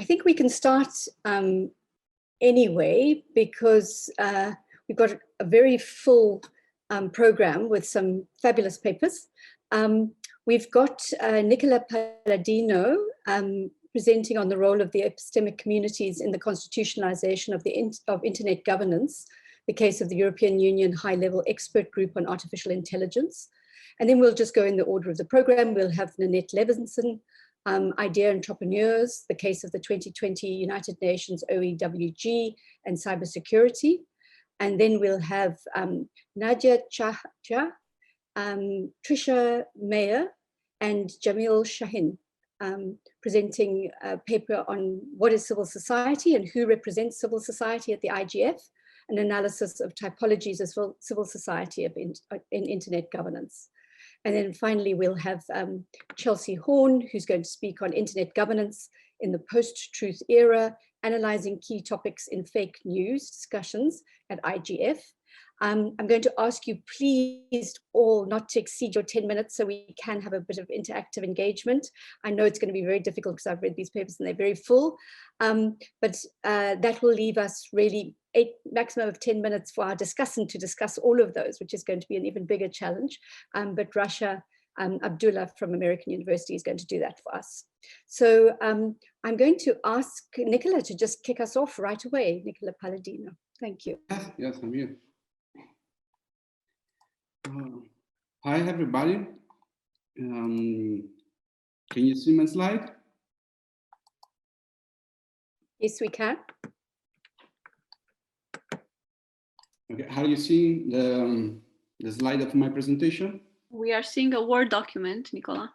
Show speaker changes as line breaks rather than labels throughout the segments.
I think we can start anyway, because we've got a very full program with some fabulous papers. We've got Nicola Palladino presenting on the role of the epistemic communities in the constitutionalization of internet governance, the case of the European Union High-Level Expert Group on Artificial Intelligence. And then we'll just go in the order of the program. We'll have Nanette Levinson, Idea Entrepreneurs, the case of the 2020 United Nations OEWG and Cybersecurity. And then we'll have Nadia Tjahja, Trisha Meyer, and Jamal Shahin presenting a paper on what is civil society and who represents civil society at the IGF, an analysis of typologies as well civil society in internet governance. And then finally, we'll have Chelsea Horn, who's going to speak on internet governance in the post-truth era, analyzing key topics in fake news discussions at IGF. I'm going to ask you, please, all not to exceed your 10 minutes so we can have a bit of interactive engagement. I know it's going to be very difficult because I've read these papers and they're very full, but that will leave us really maximum of 10 minutes for our discussant to discuss all of those, which is going to be an even bigger challenge. But Rasha Abdulla from American University is going to do that for us. So I'm going to ask Nicola to just kick us off right away. Nicola Palladino, thank you.
Yes, I'm here. Hi, everybody. Can you see my slide?
Yes, we can.
Okay, are you seeing the slide of my presentation?
We are seeing a Word document, Nicola.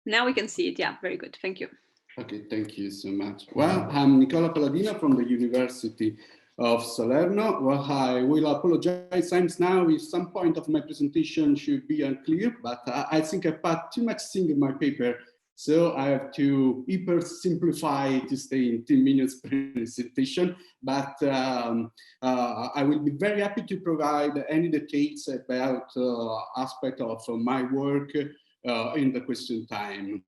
Now we can see it. Yeah, very good. Thank you.
Okay, thank you so much. Well, I'm Nicola Palladino from the University of Salerno. Well, I will apologize since now if some point of my presentation should be unclear, but I think I put too much thing in my paper, so I have to hyper simplify to stay in 10 minutes presentation. But I will be very happy to provide any details about aspect of my work in the question time.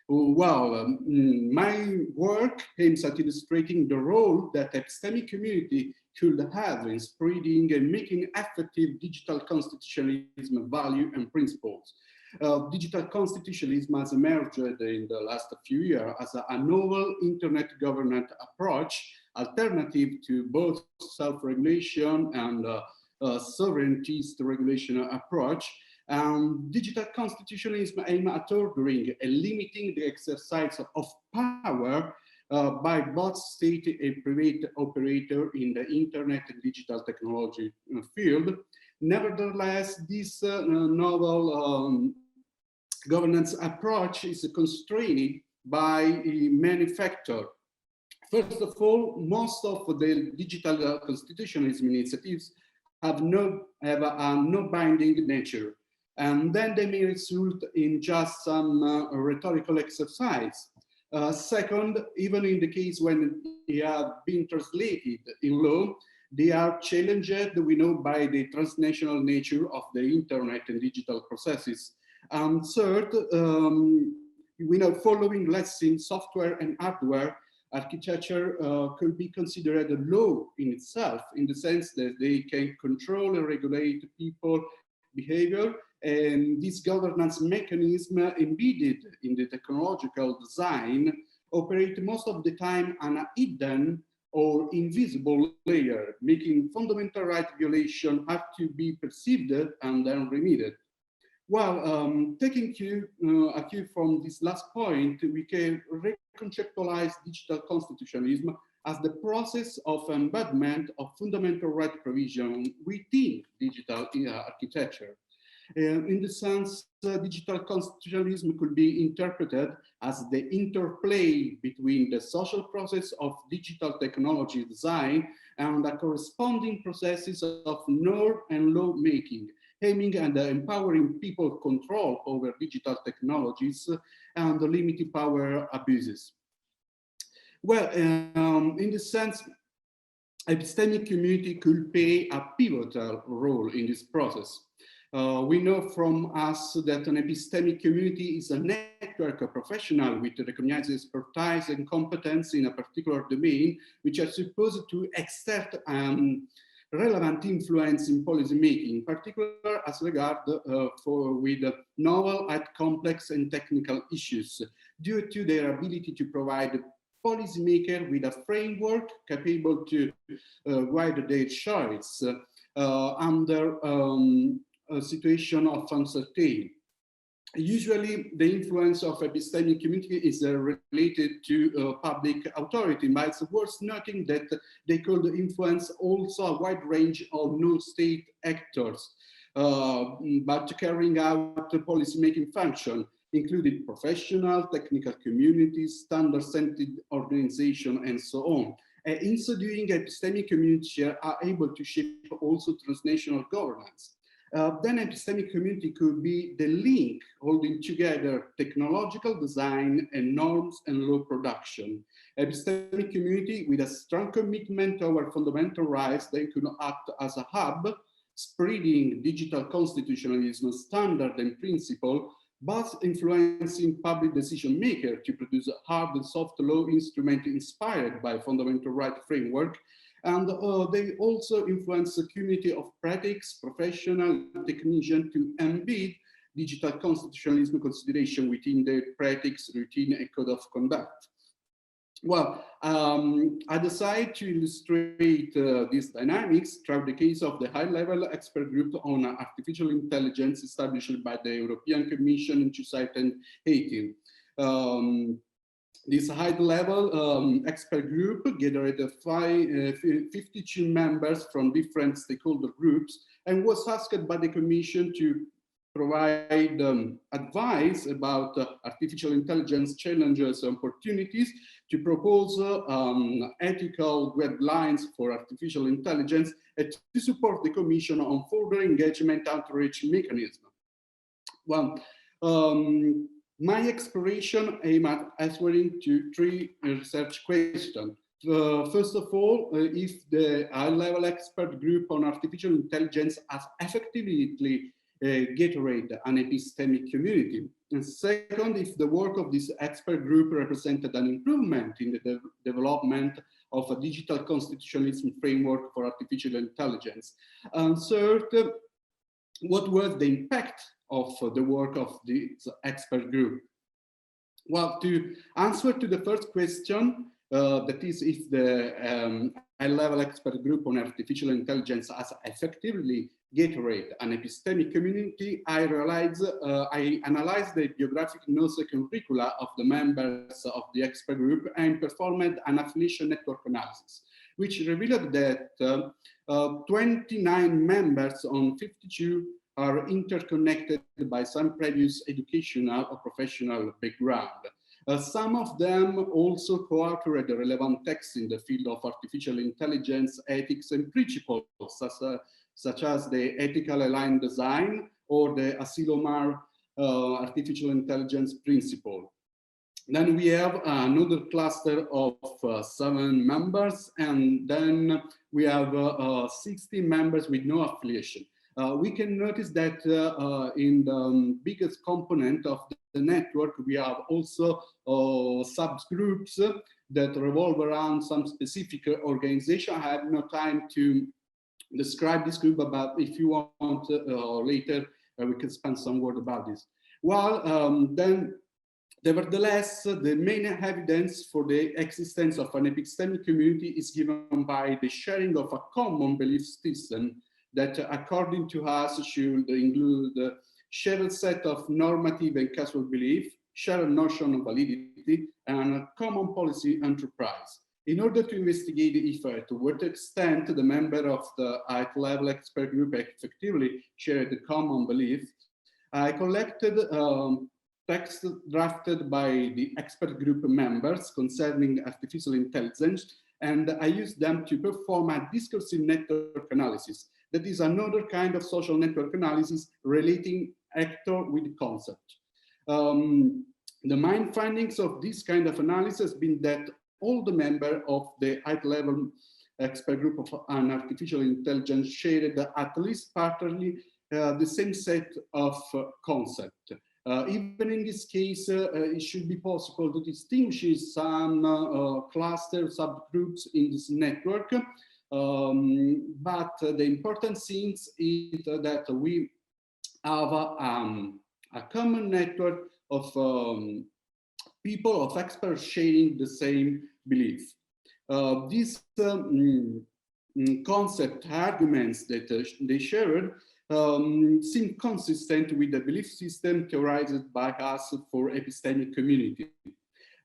Well, my work aims at illustrating the role that epistemic community should have in spreading and making effective digital constitutionalism value and principles. Digital constitutionalism has emerged in the last few years as a novel internet governance approach, alternative to both self-regulation and sovereignty regulation approach. Digital constitutionalism aims at ordering and limiting the exercise of power by both state and private operator in the internet and digital technology field. Nevertheless, this novel governance approach is constrained by many factors. First of all, most of the digital constitutionalism initiatives have no binding nature. And then they may result in just some rhetorical exercise. Second, even in the case when they have been translated in law, they are challenged, we know, by the transnational nature of the internet and digital processes. And third, we know following lesson, software and hardware architecture could be considered a law in itself, in the sense that they can control and regulate people behavior. And this governance mechanism embedded in the technological design operate most of the time on a hidden or invisible layer, making fundamental right violation have to be perceived and then remedied. Well, taking a cue from this last point, we can reconceptualize digital constitutionalism as the process of embedment of fundamental right provision within digital architecture. In the sense, digital constitutionalism could be interpreted as the interplay between the social process of digital technology design and the corresponding processes of norm and law making, aiming at empowering people control over digital technologies and limiting power abuses. Well, in this sense, epistemic community could play a pivotal role in this process. We know from us that an epistemic community is a network of professionals with recognized expertise and competence in a particular domain, which are supposed to exert relevant influence in policy making, in particular as regard with novel and complex and technical issues, due to their ability to provide policymakers with a framework capable to guide their choice under a situation of uncertainty. Usually, the influence of epistemic community is related to public authority, but it's worth noting that they could influence also a wide range of non-state actors, but carrying out the policy-making function, including professional, technical communities, standard-centered organization, and so on. In so doing, epistemic communities are able to shape also transnational governance. Then epistemic community could be the link holding together technological design and norms and law production. Epistemic community with a strong commitment to our fundamental rights, they could act as a hub, spreading digital constitutionalism standard and principle, but influencing public decision maker to produce a hard and soft law instrument inspired by fundamental right framework. And they also influence the community of practice, professional, technician to embed digital constitutionalism consideration within their practice, routine, and code of conduct. Well, I decided to illustrate these dynamics through the case of the high-level expert group on artificial intelligence established by the European Commission in 2018. This high-level expert group gathered 52 members from different stakeholder groups and was asked by the Commission to provide advice about artificial intelligence challenges and opportunities, to propose ethical guidelines for artificial intelligence, and to support the Commission on further engagement outreach mechanism. Well, my exploration aimed at answering to three research questions. First of all, if the high-level expert group on artificial intelligence has effectively gathered an epistemic community. And second, if the work of this expert group represented an improvement in the development of a digital constitutionalism framework for artificial intelligence. And third, what was the impact of the work of this expert group? Well, to answer to the first question, that is, if the high-level expert group on artificial intelligence has effectively gathered an epistemic community, I analyzed the biographic notes and curricula of the members of the expert group and performed an affiliation network analysis, which revealed that 29 members on 52 are interconnected by some previous educational or professional background. Some of them also co-authored the relevant texts in the field of artificial intelligence, ethics, and principles, such as the ethical aligned design or the Asilomar artificial intelligence principle. Then we have another cluster of 7 members, and then we have 16 members with no affiliation. We can notice that in the biggest component of the network, we have also subgroups that revolve around some specific organization. I have no time to describe this group, but if you want later, we can spend some word about this. Well, then, nevertheless, the main evidence for the existence of an epistemic community is given by the sharing of a common belief system that, according to us, should include a shared set of normative and causal belief, shared notion of validity, and a common policy enterprise. In order to investigate if to what extent the member of the high-level expert group effectively shared the common belief, I collected texts drafted by the expert group members concerning artificial intelligence, and I used them to perform a discursive network analysis. That is another kind of social network analysis relating actor with concept. The main findings of this kind of analysis has been that all the members of the high-level expert group on artificial intelligence shared at least partly the same set of concepts. Even in this case, it should be possible to distinguish some cluster subgroups in this network. But the important thing is that we have a common network of people, of experts sharing the same belief. These concept arguments that they shared seem consistent with the belief system theorized by us for epistemic community.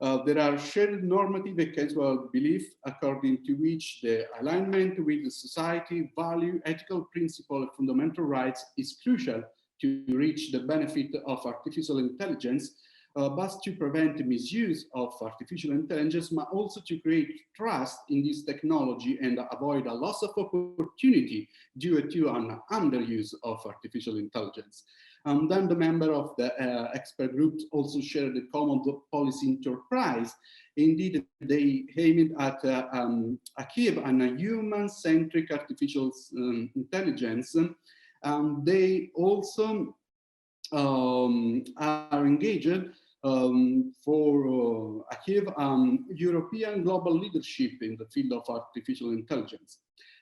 There are shared normative and casual belief according to which the alignment with the society, value, ethical principle, and fundamental rights is crucial to reach the benefit of artificial intelligence, but to prevent the misuse of artificial intelligence, but also to create trust in this technology and avoid a loss of opportunity due to an underuse of artificial intelligence. And then the member of the expert group also shared the common policy enterprise. Indeed, they aimed at achieve a human-centric artificial intelligence. They also are engaged for achieve European global leadership in the field of artificial intelligence.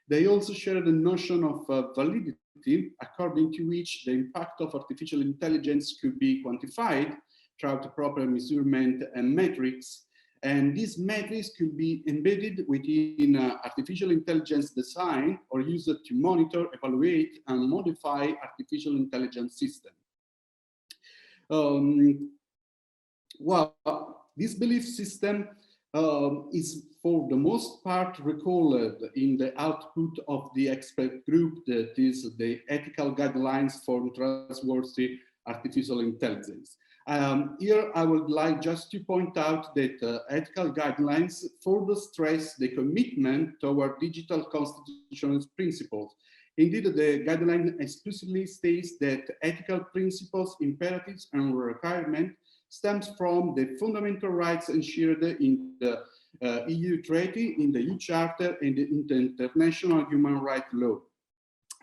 They also share the notion of validity, according to which the impact of artificial intelligence could be quantified through the proper measurement and metrics. And these metrics could be embedded within artificial intelligence design or used to monitor, evaluate, and modify artificial intelligence systems. Well, this belief system is for the most part recalled in the output of the expert group, that is the ethical guidelines for trustworthy artificial intelligence. Here I would like just to point out that ethical guidelines further stress the commitment toward digital constitutional principles. Indeed, the guideline explicitly states that ethical principles, imperatives, and requirements stems from the fundamental rights enshrined in the EU Treaty, in the EU Charter, and in the international human rights law.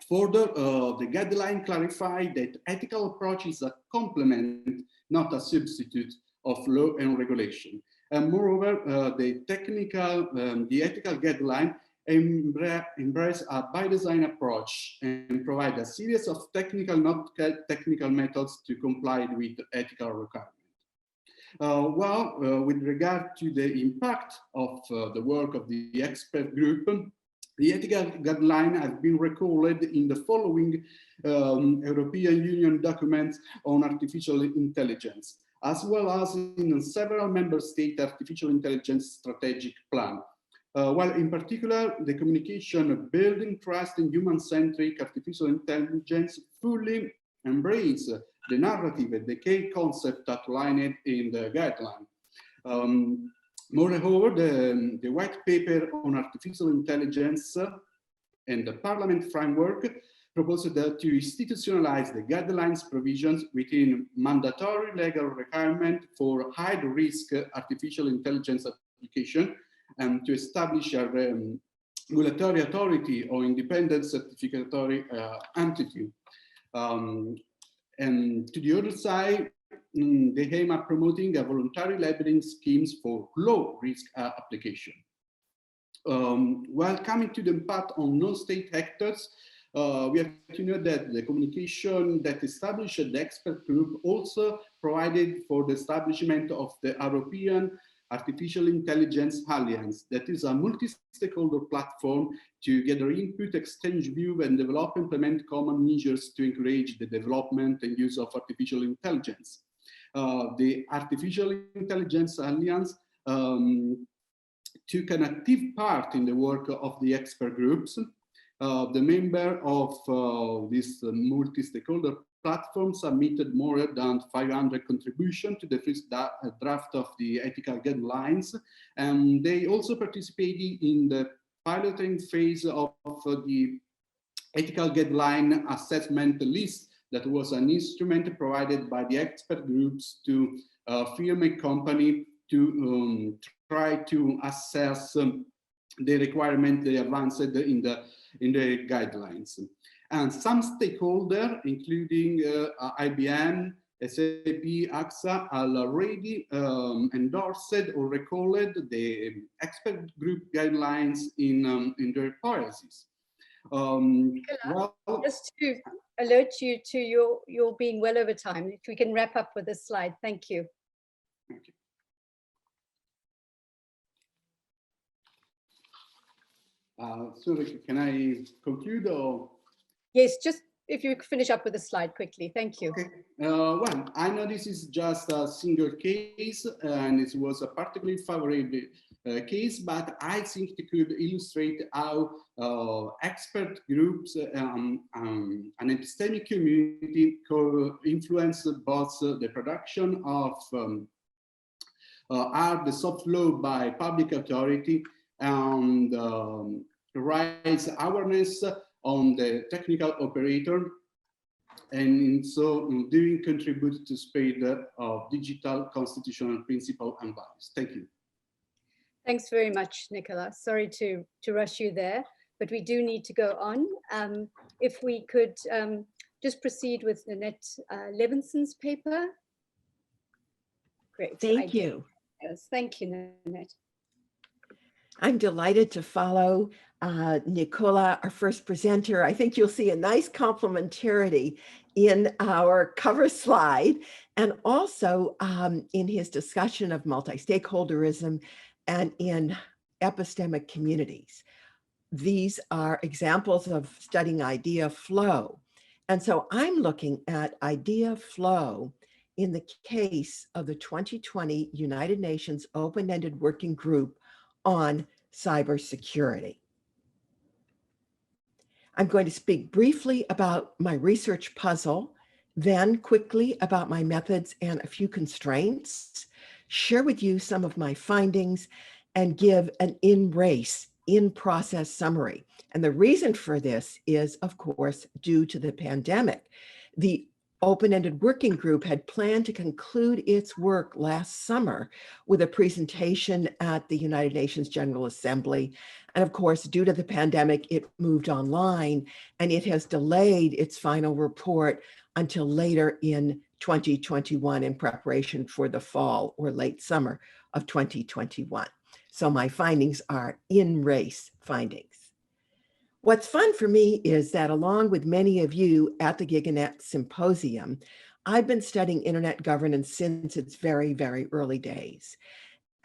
Further, the guideline clarified that ethical approach is a complement, not a substitute of law and regulation. And moreover, the ethical guideline embrace a by design approach and provide a series of technical, not technical methods to comply with ethical requirements. With regard to the impact of the work of the expert group, the ethical guideline has been recorded in the following European Union documents on artificial intelligence, as well as in several member state artificial intelligence strategic plan. While in particular, the communication building trust in human-centric artificial intelligence fully embrace the narrative and the key concept outlined in the guideline. Moreover, the white paper on artificial intelligence and the Parliament framework proposed to institutionalize the guidelines provisions within mandatory legal requirement for high-risk artificial intelligence application and to establish a regulatory authority or independent certificatory entity. And to the other side, they aim at promoting a voluntary labeling schemes for low-risk application. While coming to the impact on non-state actors, we have to know that the communication that established the expert group also provided for the establishment of the European Artificial Intelligence Alliance, that is a multi-stakeholder platform to gather input, exchange view, and develop and implement common measures to encourage the development and use of artificial intelligence. The Artificial Intelligence Alliance took an active part in the work of the expert groups. The member of this multi-stakeholder platform submitted more than 500 contributions to the first draft of the ethical guidelines, and they also participated in the piloting phase of the ethical guideline assessment list that was an instrument provided by the expert groups to firm and company to try to assess the requirement they advanced in the guidelines. And some stakeholders, including IBM, SAP, AXA, are already endorsed or recalled the expert group guidelines in their policies.
Well, just to alert you to your being well over time, if we can wrap up with this slide. Thank you.
Okay. So can I conclude or?
Yes, just if you could finish up with the slide quickly. Thank you.
Okay. Well, I know this is just a single case and it was a particularly favorable case, but I think it could illustrate how expert groups and epistemic community could influence both the production of art, the soft law by public authority, and raise awareness on the technical operator, and in so doing contribute to spread of digital constitutional principle and values. Thank you.
Thanks very much, Nicola. Sorry to rush you there, but we do need to go on. If we could just proceed with Nanette Levinson's paper. Great.
Thank you.
Yes, thank you, Nanette.
I'm delighted to follow Nicola, our first presenter. I think you'll see a nice complementarity in our cover slide and also in his discussion of multi-stakeholderism and in epistemic communities. These are examples of studying idea flow. And so I'm looking at idea flow in the case of the 2020 United Nations Open-Ended Working Group on cybersecurity. I'm going to speak briefly about my research puzzle, then quickly about my methods and a few constraints, share with you some of my findings, and give an in-race, in-process summary. And the reason for this is, of course, due to the pandemic. The Open-Ended Working Group had planned to conclude its work last summer with a presentation at the United Nations General Assembly. And of course, due to the pandemic, it moved online and it has delayed its final report until later in 2021 in preparation for the fall or late summer of 2021. So my findings are in-race findings. What's fun for me is that along with many of you at the GigaNet Symposium, I've been studying internet governance since its very, very early days.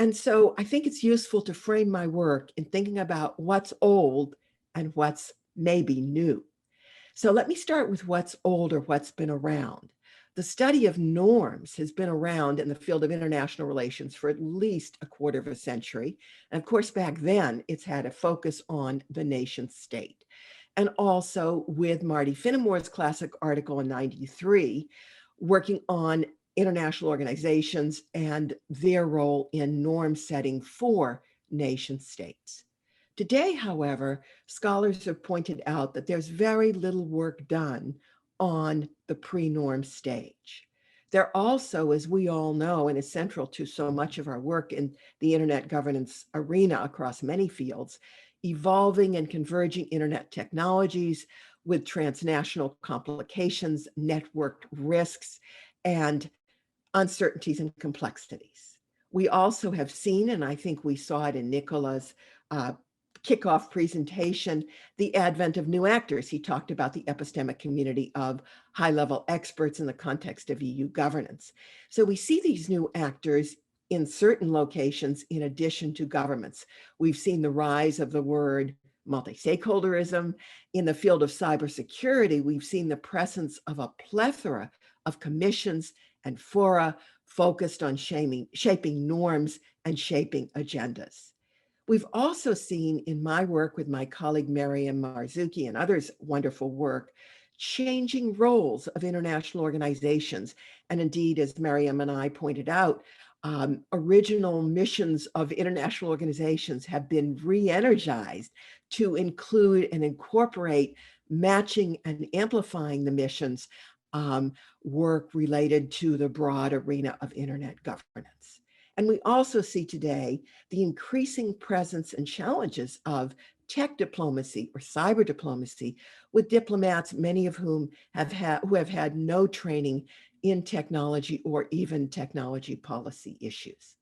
And so I think it's useful to frame my work in thinking about what's old and what's maybe new. So let me start with what's old or what's been around. The study of norms has been around in the field of international relations for at least a quarter of a century. And of course, back then, it's had a focus on the nation state. And also with Marty Finnemore's classic article in '93, working on international organizations and their role in norm setting for nation states. Today, however, scholars have pointed out that there's very little work done on the pre-norm stage. There also, as we all know, and is central to so much of our work in the internet governance arena across many fields, evolving and converging internet technologies with transnational complications, networked risks, and uncertainties and complexities. We also have seen, and I think we saw it in Nicola's kickoff presentation, the advent of new actors. He talked about the epistemic community of high-level experts in the context of EU governance. So we see these new actors in certain locations in addition to governments. We've seen the rise of the word multi-stakeholderism. In the field of cybersecurity, we've seen the presence of a plethora of commissions and fora focused on shaping norms and shaping agendas. We've also seen in my work with my colleague Maryam Marzuki and others' wonderful work, changing roles of international organizations. And indeed, as Maryam and I pointed out, original missions of international organizations have been re-energized to include and incorporate matching and amplifying the missions work related to the broad arena of internet governance. And we also see today the increasing presence and challenges of tech diplomacy or cyber diplomacy with diplomats, many of whom have had no training in technology or even technology policy issues.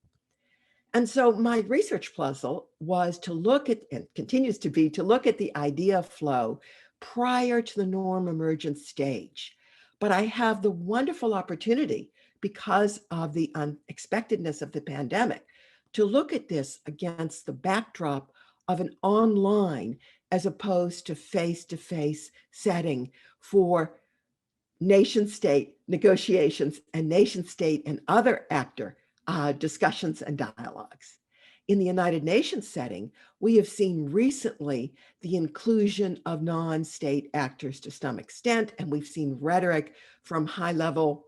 And so my research puzzle was to look at, and continues to be, to look at the idea flow prior to the norm emergence stage. But I have the wonderful opportunity, because of the unexpectedness of the pandemic, to look at this against the backdrop of an online as opposed to face-to-face setting for nation-state negotiations and nation-state and other actor discussions and dialogues. In the United Nations setting, we have seen recently the inclusion of non-state actors to some extent, and we've seen rhetoric from high-level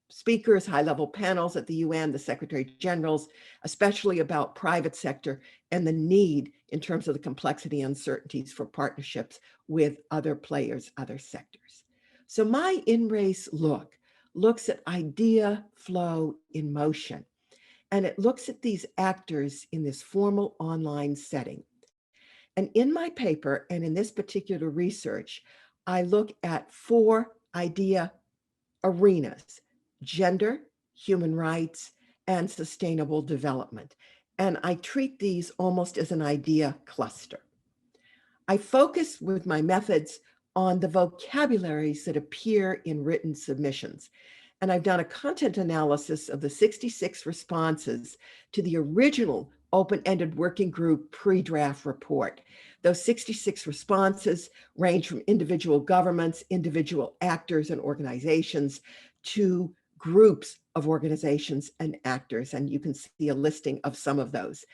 speakers, high-level panels at the UN, the Secretary Generals, especially about private sector and the need in terms of the complexity and uncertainties for partnerships with other players, other sectors. So my in-race looks at idea flow in motion, and it looks at these actors in this formal online setting. And in my paper, and in this particular research, I look at 4 idea arenas: gender, human rights, and sustainable development. And I treat these almost as an idea cluster. I focus with my methods on the vocabularies that appear in written submissions. And I've done a content analysis of the 66 responses to the original open-ended working group pre-draft report. Those 66 responses range from individual governments, individual actors and organizations, to groups of organizations and actors. And you can see a listing of some of those.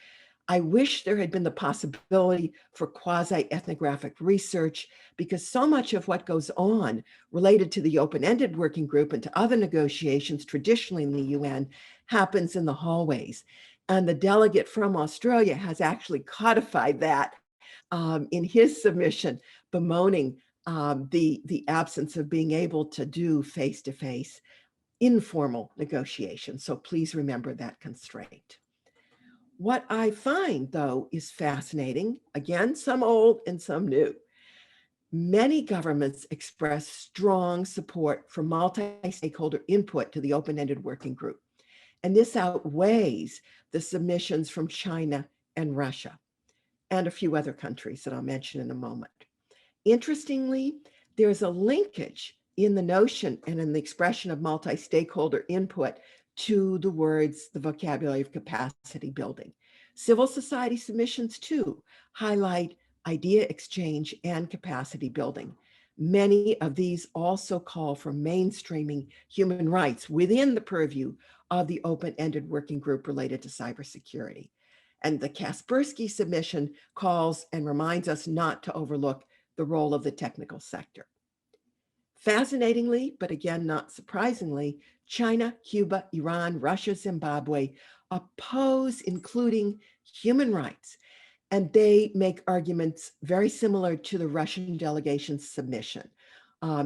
I wish there had been the possibility for quasi-ethnographic research, because so much of what goes on related to the open-ended working group and to other negotiations traditionally in the UN happens in the hallways. And the delegate from Australia has actually codified that in his submission, bemoaning the absence of being able to do face-to-face informal negotiations. So please remember that constraint. What I find, though, is fascinating. Again, some old and some new. Many governments express strong support for multi-stakeholder input to the open-ended working group. And this outweighs the submissions from China and Russia, and a few other countries that I'll mention in a moment. Interestingly, there's a linkage in the notion and in the expression of multi-stakeholder input to the words, the vocabulary of capacity building. Civil society submissions too highlight idea exchange and capacity building. Many of these also call for mainstreaming human rights within the purview of the open-ended working group related to cybersecurity. And the Kaspersky submission calls and reminds us not to overlook the role of the technical sector. Fascinatingly, but again, not surprisingly, China, Cuba, Iran, Russia, Zimbabwe oppose including human rights, and they make arguments very similar to the Russian delegation's submission.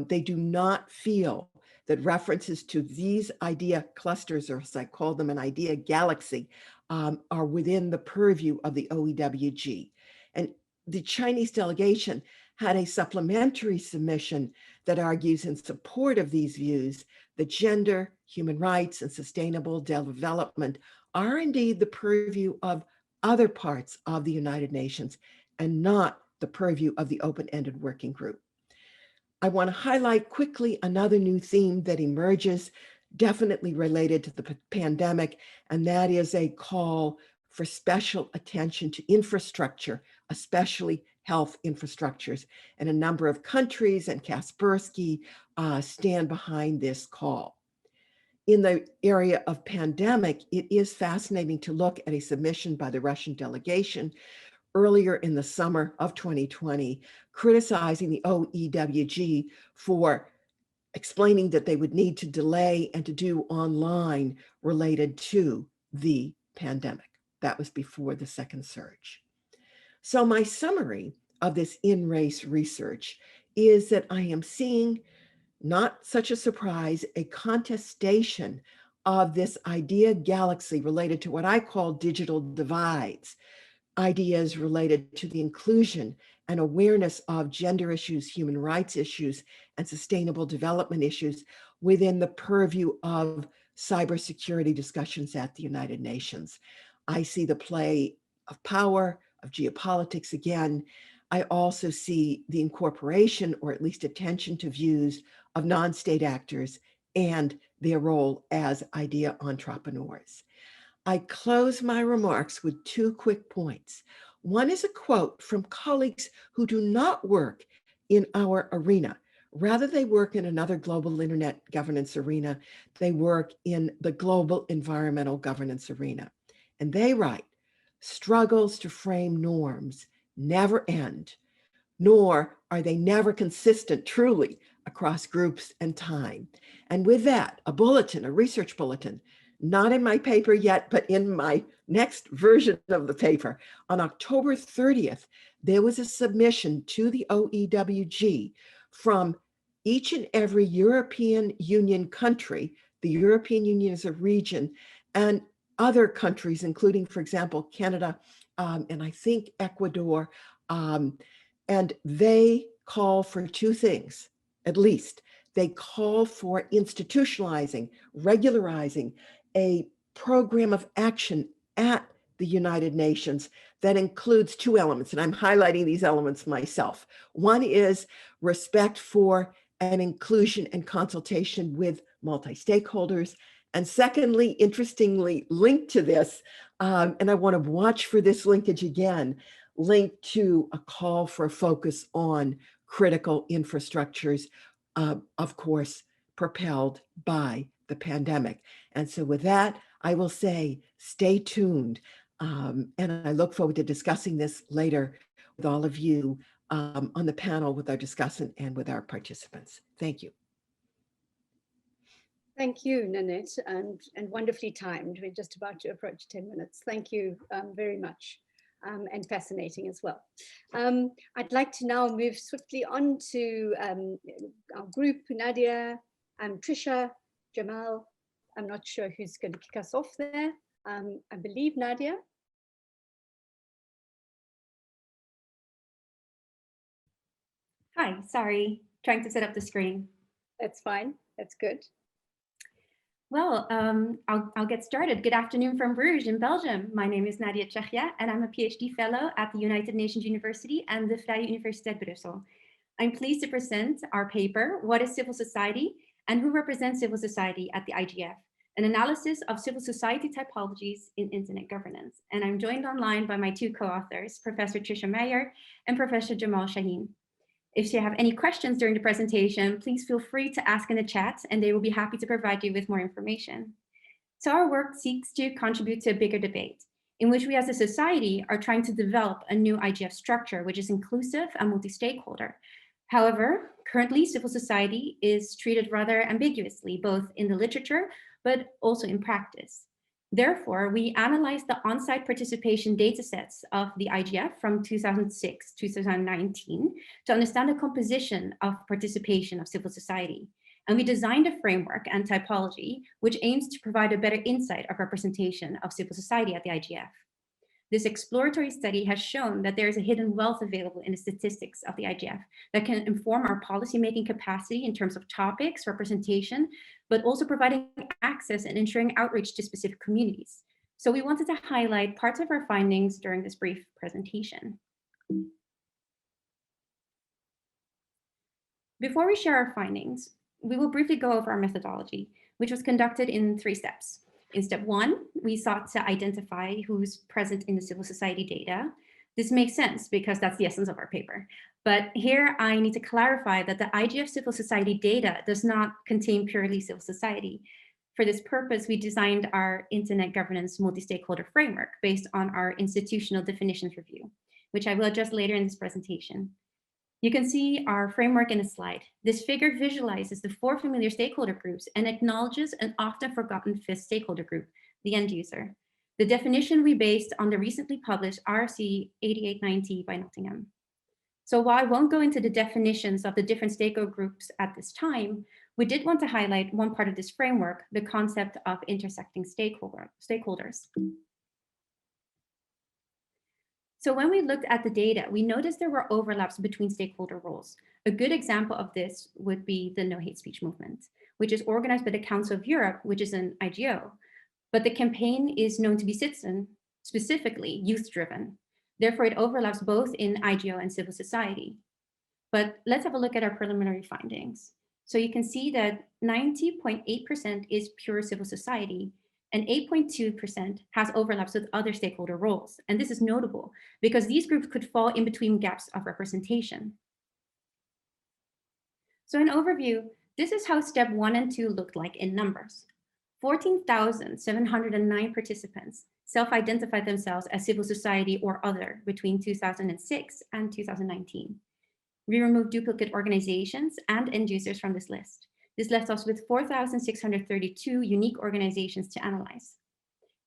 They do not feel that references to these idea clusters, or as I call them, an idea galaxy, are within the purview of the OEWG. And the Chinese delegation had a supplementary submission that argues in support of these views that gender, human rights, and sustainable development are indeed the purview of other parts of the United Nations and not the purview of the open-ended working group. I want to highlight quickly another new theme that emerges, definitely related to the pandemic, and that is a call for special attention to infrastructure, especially health infrastructures. And a number of countries and Kaspersky stand behind this call. In the area of pandemic, it is fascinating to look at a submission by the Russian delegation earlier in the summer of 2020, criticizing the OEWG for explaining that they would need to delay and to do online related to the pandemic. That was before the second surge. So my summary of this in-race research is that I am seeing, not such a surprise, a contestation of this idea galaxy related to what I call digital divides, ideas related to the inclusion and awareness of gender issues, human rights issues, and sustainable development issues within the purview of cybersecurity discussions at the United Nations. I see the play of power, of geopolitics again. I also see the incorporation, or at least attention to views of non-state actors and their role as idea entrepreneurs. I close my remarks with 2 quick points. One is a quote from colleagues who do not work in our arena. Rather, they work in another global internet governance arena. They work in the global environmental governance arena. And they write, struggles to frame norms never end, nor are they never consistent truly across groups and time. And with that, a bulletin, a research bulletin, not in my paper yet, but in my next version of the paper. On October 30th, there was a submission to the OEWG from each and every European Union country. The European Union is a region, and other countries, including, for example, Canada, and I think Ecuador, and they call for 2 things, at least. They call for institutionalizing, regularizing a program of action at the United Nations that includes 2 elements, and I'm highlighting these elements myself. One is respect for and inclusion and consultation with multi-stakeholders. And secondly, interestingly linked to this, and I want to watch for this linkage again, linked to a call for a focus on critical infrastructures, of course, propelled by the pandemic. And so with that, I will say, stay tuned. And I look forward to discussing this later with all of you on the panel with our discussant and with our participants. Thank you.
Thank you, Nanette, and wonderfully timed. We're just about to approach 10 minutes. Thank you very much, and fascinating as well. I'd like to now move swiftly on to our group, Nadia, Trisha, Jamal. I'm not sure who's going to kick us off there. I believe Nadia.
Hi, sorry, trying to set up the screen.
That's fine, that's good.
Well, I'll get started. Good afternoon from Bruges in Belgium. My name is Nadia Tjahja and I'm a PhD fellow at the United Nations University and the Vrije Universiteit Brussel. I'm pleased to present our paper, What is Civil Society and Who Represents Civil Society at the IGF? An analysis of civil society typologies in internet governance. And I'm joined online by my 2 co-authors, Professor Trisha Meyer and Professor Jamal Shahin. If you have any questions during the presentation, please feel free to ask in the chat and they will be happy to provide you with more information. So our work seeks to contribute to a bigger debate in which we as a society are trying to develop a new IGF structure, which is inclusive and multi-stakeholder. However, currently civil society is treated rather ambiguously, both in the literature, but also in practice. Therefore, we analyzed the on-site participation datasets of the IGF from 2006 to 2019 to understand the composition of participation of civil society. And we designed a framework and typology which aims to provide a better insight of representation of civil society at the IGF. This exploratory study has shown that there is a hidden wealth available in the statistics of the IGF that can inform our policymaking capacity in terms of topics, representation, but also providing access and ensuring outreach to specific communities. So we wanted to highlight parts of our findings during this brief presentation. Before we share our findings, we will briefly go over our methodology, which was conducted in 3 steps. In step 1, we sought to identify who's present in the civil society data. This makes sense because that's the essence of our paper. But here I need to clarify that the IGF civil society data does not contain purely civil society. For this purpose, we designed our internet governance multi-stakeholder framework based on our institutional definitions review, which I will address later in this presentation. You can see our framework in a slide. This figure visualizes the 4 familiar stakeholder groups and acknowledges an often forgotten 5th stakeholder group, the end user. The definition we based on the recently published RC 8890 by Nottingham. So while I won't go into the definitions of the different stakeholder groups at this time, we did want to highlight one part of this framework, the concept of intersecting stakeholders. So when we looked at the data, we noticed there were overlaps between stakeholder roles. A good example of this would be the No Hate Speech movement, which is organized by the Council of Europe, which is an IGO. But the campaign is known to be citizen, specifically youth-driven. Therefore, it overlaps both in IGO and civil society. But let's have a look at our preliminary findings. So you can see that 90.8% is pure civil society, and 8.2% has overlaps with other stakeholder roles. And this is notable because these groups could fall in between gaps of representation. So in overview, this is how step 1 and 2 looked like in numbers. 14,709 participants self-identified themselves as civil society or other between 2006 and 2019. We removed duplicate organizations and end users from this list. This left us with 4,632 unique organizations to analyze.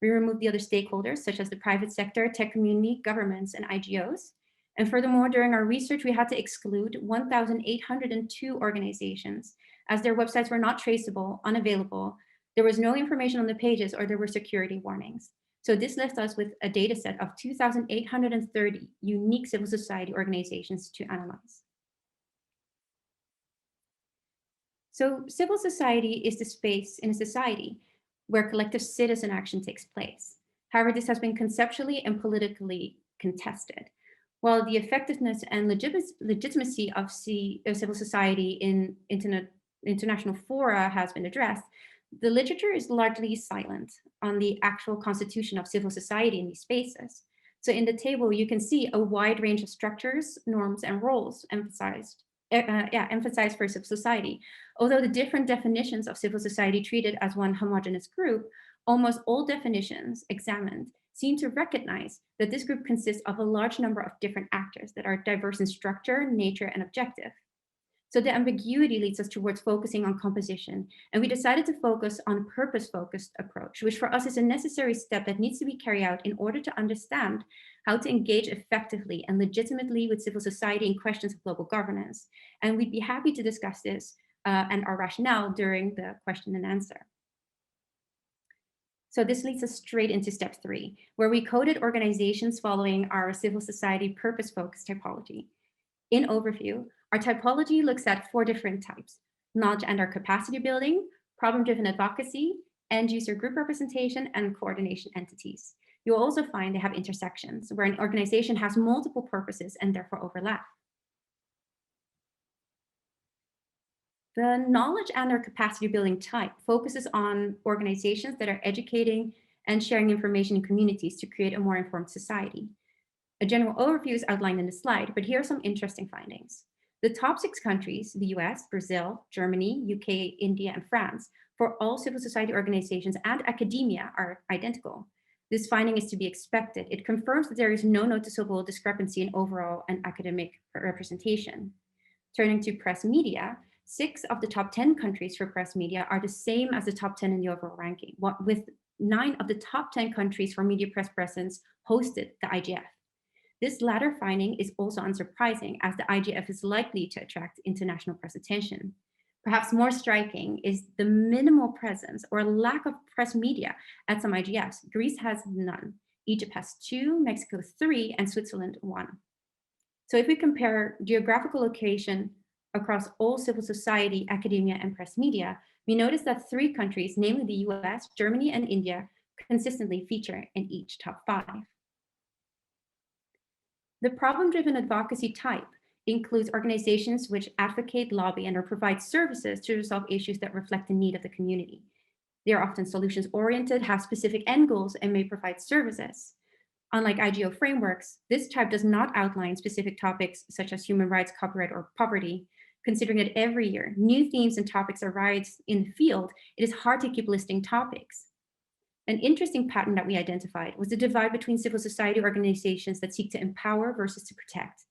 We removed the other stakeholders, such as the private sector, tech community, governments, and IGOs. And furthermore, during our research, we had to exclude 1,802 organizations as their websites were not traceable, unavailable. There was no information on the pages, or there were security warnings. So this left us with a data set of 2,830 unique civil society organizations to analyze. So civil society is the space in a society where collective citizen action takes place. However, this has been conceptually and politically contested. While the effectiveness and legitimacy of civil society in international fora has been addressed, the literature is largely silent on the actual constitution of civil society in these spaces. So in the table, you can see a wide range of structures, norms, and roles emphasized for civil society. Although the different definitions of civil society treated as one homogeneous group, almost all definitions examined seem to recognize that this group consists of a large number of different actors that are diverse in structure, nature, and objective. So the ambiguity leads us towards focusing on composition, and we decided to focus on a purpose-focused approach, which for us is a necessary step that needs to be carried out in order to understand how to engage effectively and legitimately with civil society in questions of global governance. And we'd be happy to discuss this and our rationale during the question and answer. So this leads us straight into step 3, where we coded organizations following our civil society purpose-focused typology. In overview, our typology looks at 4 different types: knowledge and our capacity building, problem-driven advocacy, end-user group representation, and coordination entities. You'll also find they have intersections, where an organization has multiple purposes and therefore overlap. The knowledge and our capacity building type focuses on organizations that are educating and sharing information in communities to create a more informed society. A general overview is outlined in the slide, but here are some interesting findings. The top 6 countries, the US, Brazil, Germany, UK, India, and France, for all civil society organizations and academia are identical. This finding is to be expected. It confirms that there is no noticeable discrepancy in overall and academic representation. Turning to press media, 6 of the top 10 countries for press media are the same as the top 10 in the overall ranking, with 9 of the top 10 countries for media press presence hosted the IGF. This latter finding is also unsurprising, as the IGF is likely to attract international press attention. Perhaps more striking is the minimal presence or lack of press media at some IGFs. Greece has none, Egypt has 2, Mexico 3, and Switzerland 1. So if we compare geographical location across all civil society, academia, and press media, we notice that 3 countries, namely the US, Germany, and India, consistently feature in each top 5. The problem-driven advocacy type includes organizations which advocate, lobby, and or provide services to resolve issues that reflect the need of the community. They are often solutions-oriented, have specific end goals, and may provide services. Unlike IGO frameworks, this type does not outline specific topics such as human rights, copyright, or poverty. Considering that every year new themes and topics arise in the field, it is hard to keep listing topics. An interesting pattern that we identified was the divide between civil society organizations that seek to empower versus to protect.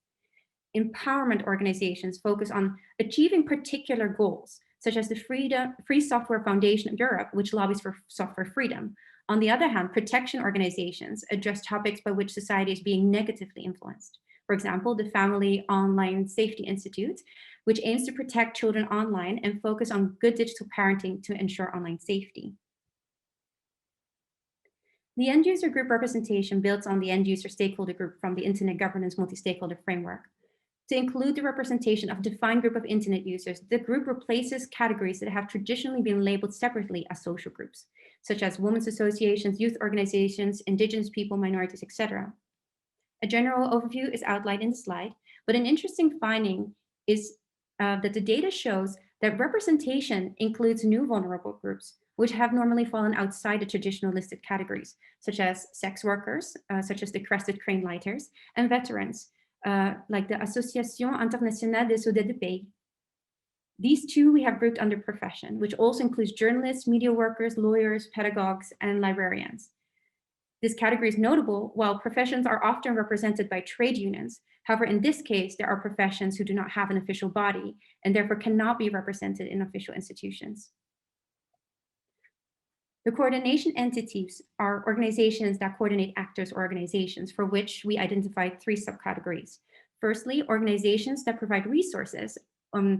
Empowerment organizations focus on achieving particular goals, such as the Free Software Foundation of Europe, which lobbies for software freedom. On the other hand, protection organizations address topics by which society is being negatively influenced. For example, the Family Online Safety Institute which aims to protect children online and focus on good digital parenting to ensure online safety. The end user group representation builds on the end user stakeholder group from the Internet Governance Multi-Stakeholder Framework. To include the representation of a defined group of Internet users, the group replaces categories that have traditionally been labeled separately as social groups, such as women's associations, youth organizations, indigenous people, minorities, etc. A general overview is outlined in the slide, but an interesting finding is that the data shows that representation includes new vulnerable groups, which have normally fallen outside the traditional listed categories, such as sex workers, such as the crested crane lighters, and veterans, like the Association Internationale des Soldats du Pays. These two we have grouped under profession, which also includes journalists, media workers, lawyers, pedagogues, and librarians. This category is notable while professions are often represented by trade unions. However, in this case, there are professions who do not have an official body and therefore cannot be represented in official institutions. The coordination entities are organizations that coordinate actors or organizations, for which we identified 3 subcategories. Firstly, organizations that provide resources,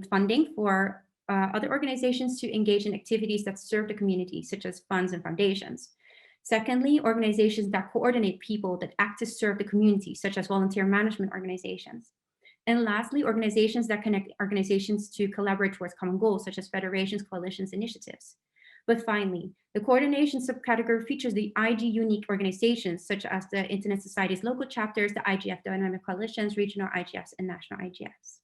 funding for other organizations to engage in activities that serve the community, such as funds and foundations. Secondly, organizations that coordinate people that act to serve the community, such as volunteer management organizations. And lastly, organizations that connect organizations to collaborate towards common goals, such as federations, coalitions, initiatives. But finally, the coordination subcategory features the IG unique organizations, such as the Internet Society's local chapters, the IGF dynamic coalitions, regional IGFs, and national IGFs.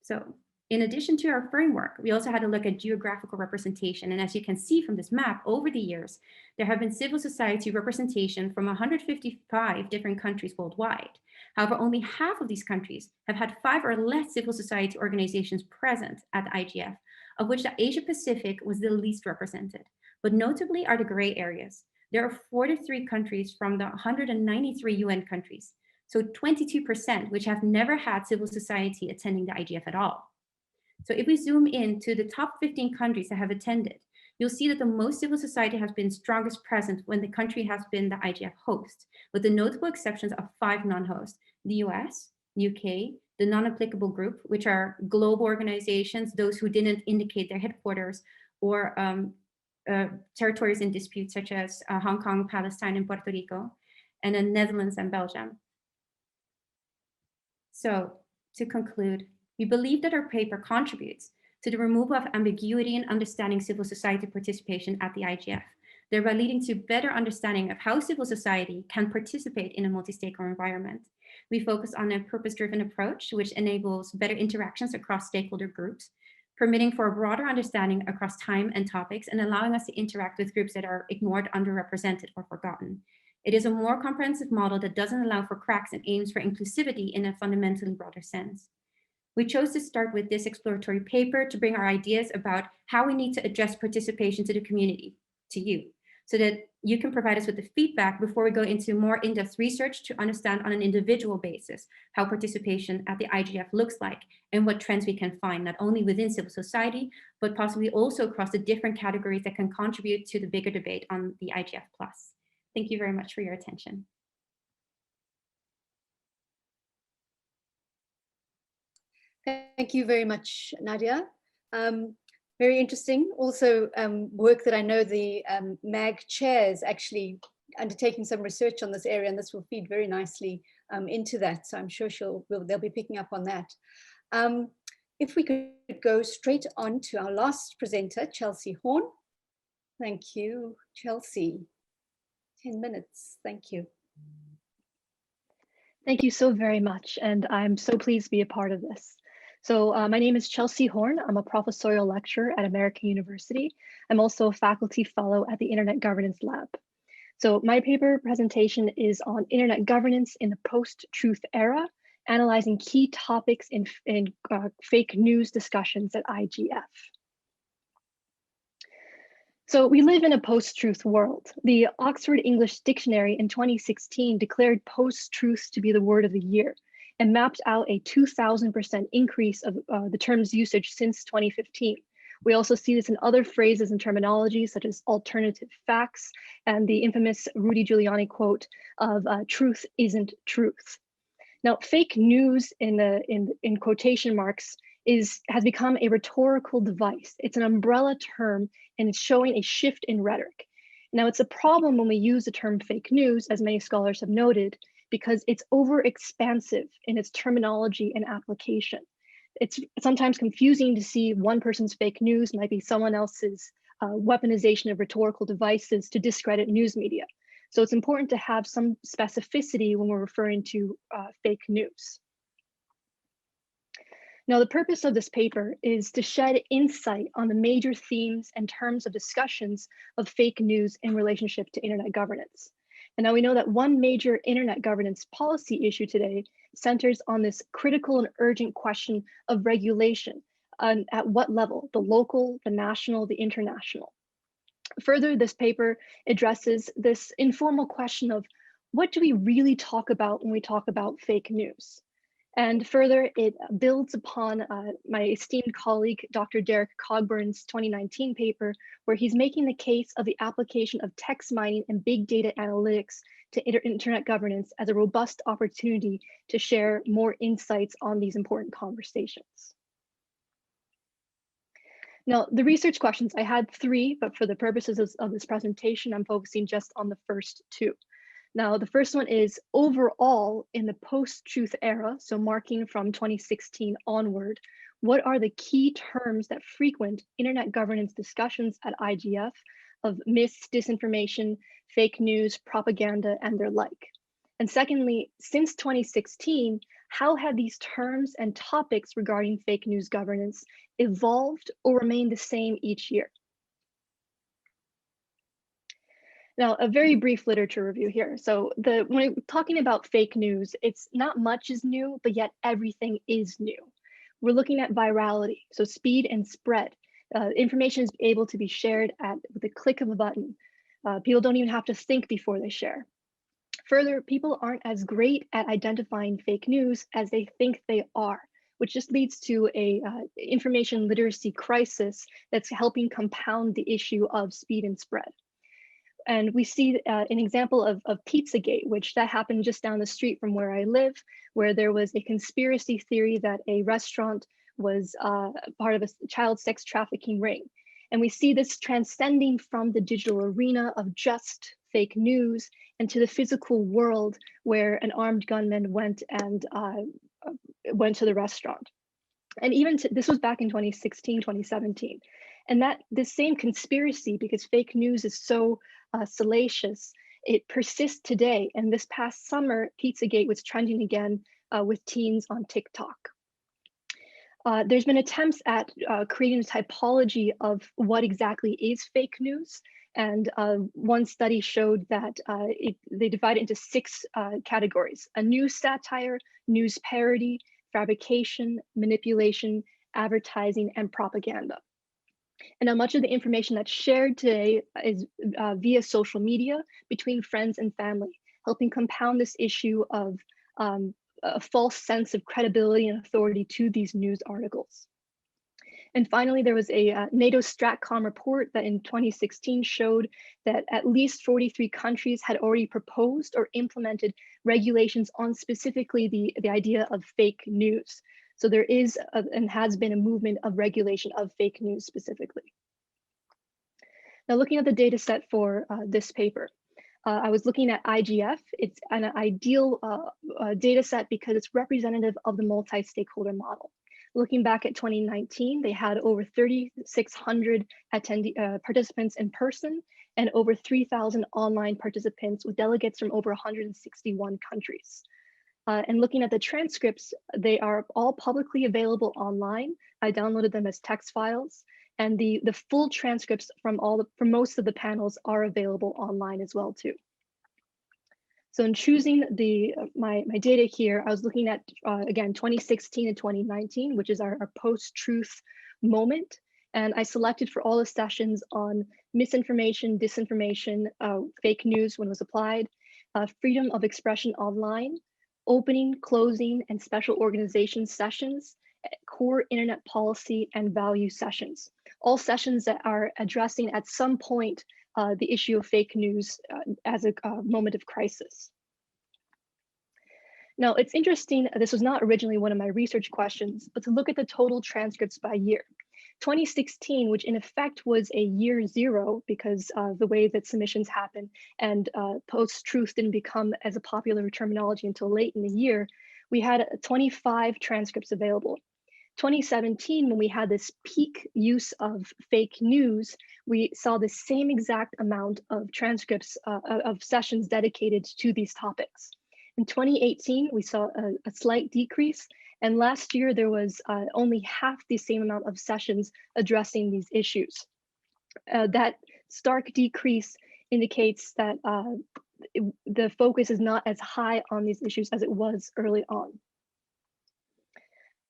So, in addition to our framework, we also had a look at geographical representation. And as you can see from this map, over the years, there have been civil society representation from 155 different countries worldwide. However, only half of these countries have had 5 or less civil society organizations present at the IGF, of which the Asia Pacific was the least represented. But notably are the gray areas. There are 43 countries from the 193 UN countries, so 22%, which have never had civil society attending the IGF at all. So if we zoom in to the top 15 countries that have attended, you'll see that the most civil society has been strongest present when the country has been the IGF host, with the notable exceptions of 5 non-hosts: the US, UK, the non-applicable group, which are global organizations, those who didn't indicate their headquarters, or territories in dispute, such as Hong Kong, Palestine, and Puerto Rico, and then Netherlands and Belgium. So to conclude, we believe that our paper contributes to the removal of ambiguity in understanding civil society participation at the IGF, thereby leading to better understanding of how civil society can participate in a multi-stakeholder environment. We focus on a purpose-driven approach, which enables better interactions across stakeholder groups, permitting for a broader understanding across time and topics, and allowing us to interact with groups that are ignored, underrepresented, or forgotten. It is a more comprehensive model that doesn't allow for cracks and aims for inclusivity in a fundamentally broader sense. We chose to start with this exploratory paper to bring our ideas about how we need to address participation to the community, to you, so that you can provide us with the feedback before we go into more in-depth research to understand on an individual basis how participation at the IGF looks like and what trends we can find, not only within civil society, but possibly also across the different categories that can contribute to the bigger debate on the IGF+. Thank you very much for your attention.
Thank you very much, Nadia. Very interesting. Also work that I know the MAG chair is actually undertaking some research on this area, and this will feed very nicely into that. So I'm sure they'll be picking up on that. If we could go straight on to our last presenter, Chelsea Horn. Thank you, Chelsea. 10 minutes, thank you.
Thank you so very much, and I'm so pleased to be a part of this. So my name is Chelsea Horn. I'm a professorial lecturer at American University. I'm also a faculty fellow at the Internet Governance Lab. So my paper presentation is on internet governance in the post-truth era, analyzing key topics in fake news discussions at IGF. So we live in a post-truth world. The Oxford English Dictionary in 2016 declared post-truth to be the word of the year and mapped out a 2,000% increase of the term's usage since 2015. We also see this in other phrases and terminology, such as alternative facts and the infamous Rudy Giuliani quote of truth isn't truth. Now, fake news in quotation marks has become a rhetorical device. It's an umbrella term, and it's showing a shift in rhetoric. Now, it's a problem when we use the term fake news, as many scholars have noted, because it's overexpansive in its terminology and application. It's sometimes confusing to see one person's fake news might be someone else's weaponization of rhetorical devices to discredit news media. So it's important to have some specificity when we're referring to fake news. Now, the purpose of this paper is to shed insight on the major themes and terms of discussions of fake news in relationship to internet governance. And now we know that one major internet governance policy issue today centers on this critical and urgent question of regulation. At what level? The local, the national, the international. Further, this paper addresses this informal question of what do we really talk about when we talk about fake news? And further, it builds upon my esteemed colleague, Dr. Derek Cogburn's 2019 paper, where he's making the case of the application of text mining and big data analytics to internet governance as a robust opportunity to share more insights on these important conversations. Now, the research questions, I had 3, but for the purposes of this presentation, I'm focusing just on the first 2. Now, the first one is overall in the post-truth era, so marking from 2016 onward, what are the key terms that frequent internet governance discussions at IGF of myths, disinformation, fake news, propaganda, and their like? And secondly, since 2016, how have these terms and topics regarding fake news governance evolved or remained the same each year? Now, a very brief literature review here. So when we're talking about fake news, it's not much is new, but yet everything is new. We're looking at virality, so speed and spread. Information is able to be shared with a click of a button. People don't even have to think before they share. Further, people aren't as great at identifying fake news as they think they are, which just leads to a information literacy crisis that's helping compound the issue of speed and spread. And we see an example of Pizzagate, which that happened just down the street from where I live, where there was a conspiracy theory that a restaurant was part of a child sex trafficking ring. And we see this transcending from the digital arena of just fake news into the physical world where an armed gunman went to the restaurant. And even this was back in 2016, 2017. And this same conspiracy, because fake news is so salacious, it persists today. And this past summer, Pizzagate was trending again with teens on TikTok. There's been attempts at creating a typology of what exactly is fake news. And one study showed that they divide it into 6 categories: a news satire, news parody, fabrication, manipulation, advertising, and propaganda. And now much of the information that's shared today is via social media between friends and family, helping compound this issue of a false sense of credibility and authority to these news articles. And finally, there was a NATO Stratcom report that in 2016 showed that at least 43 countries had already proposed or implemented regulations on specifically the idea of fake news. So there is and has been a movement of regulation of fake news specifically. Now, looking at the data set for this paper, I was looking at IGF. It's an ideal data set because it's representative of the multi-stakeholder model. Looking back at 2019, they had over 3,600 participants in person and over 3,000 online participants with delegates from over 161 countries. And looking at the transcripts, they are all publicly available online. I downloaded them as text files, and the full transcripts from most of the panels are available online as well too. So in choosing my data here, I was looking at, again, 2016 and 2019, which is our post-truth moment. And I selected for all the sessions on misinformation, disinformation, fake news when it was applied, freedom of expression online, opening, closing, and special organization sessions, core internet policy, and value sessions. All sessions that are addressing at some point the issue of fake news as a moment of crisis. Now, it's interesting, this was not originally one of my research questions, but to look at the total transcripts by year. 2016, which in effect was a year zero because of the way that submissions happen and post-truth didn't become as a popular terminology until late in the year, we had 25 transcripts available. 2017, when we had this peak use of fake news, we saw the same exact amount of transcripts of sessions dedicated to these topics. In 2018, we saw a slight decrease, and last year there was only half the same amount of sessions addressing these issues. That stark decrease indicates that the focus is not as high on these issues as it was early on.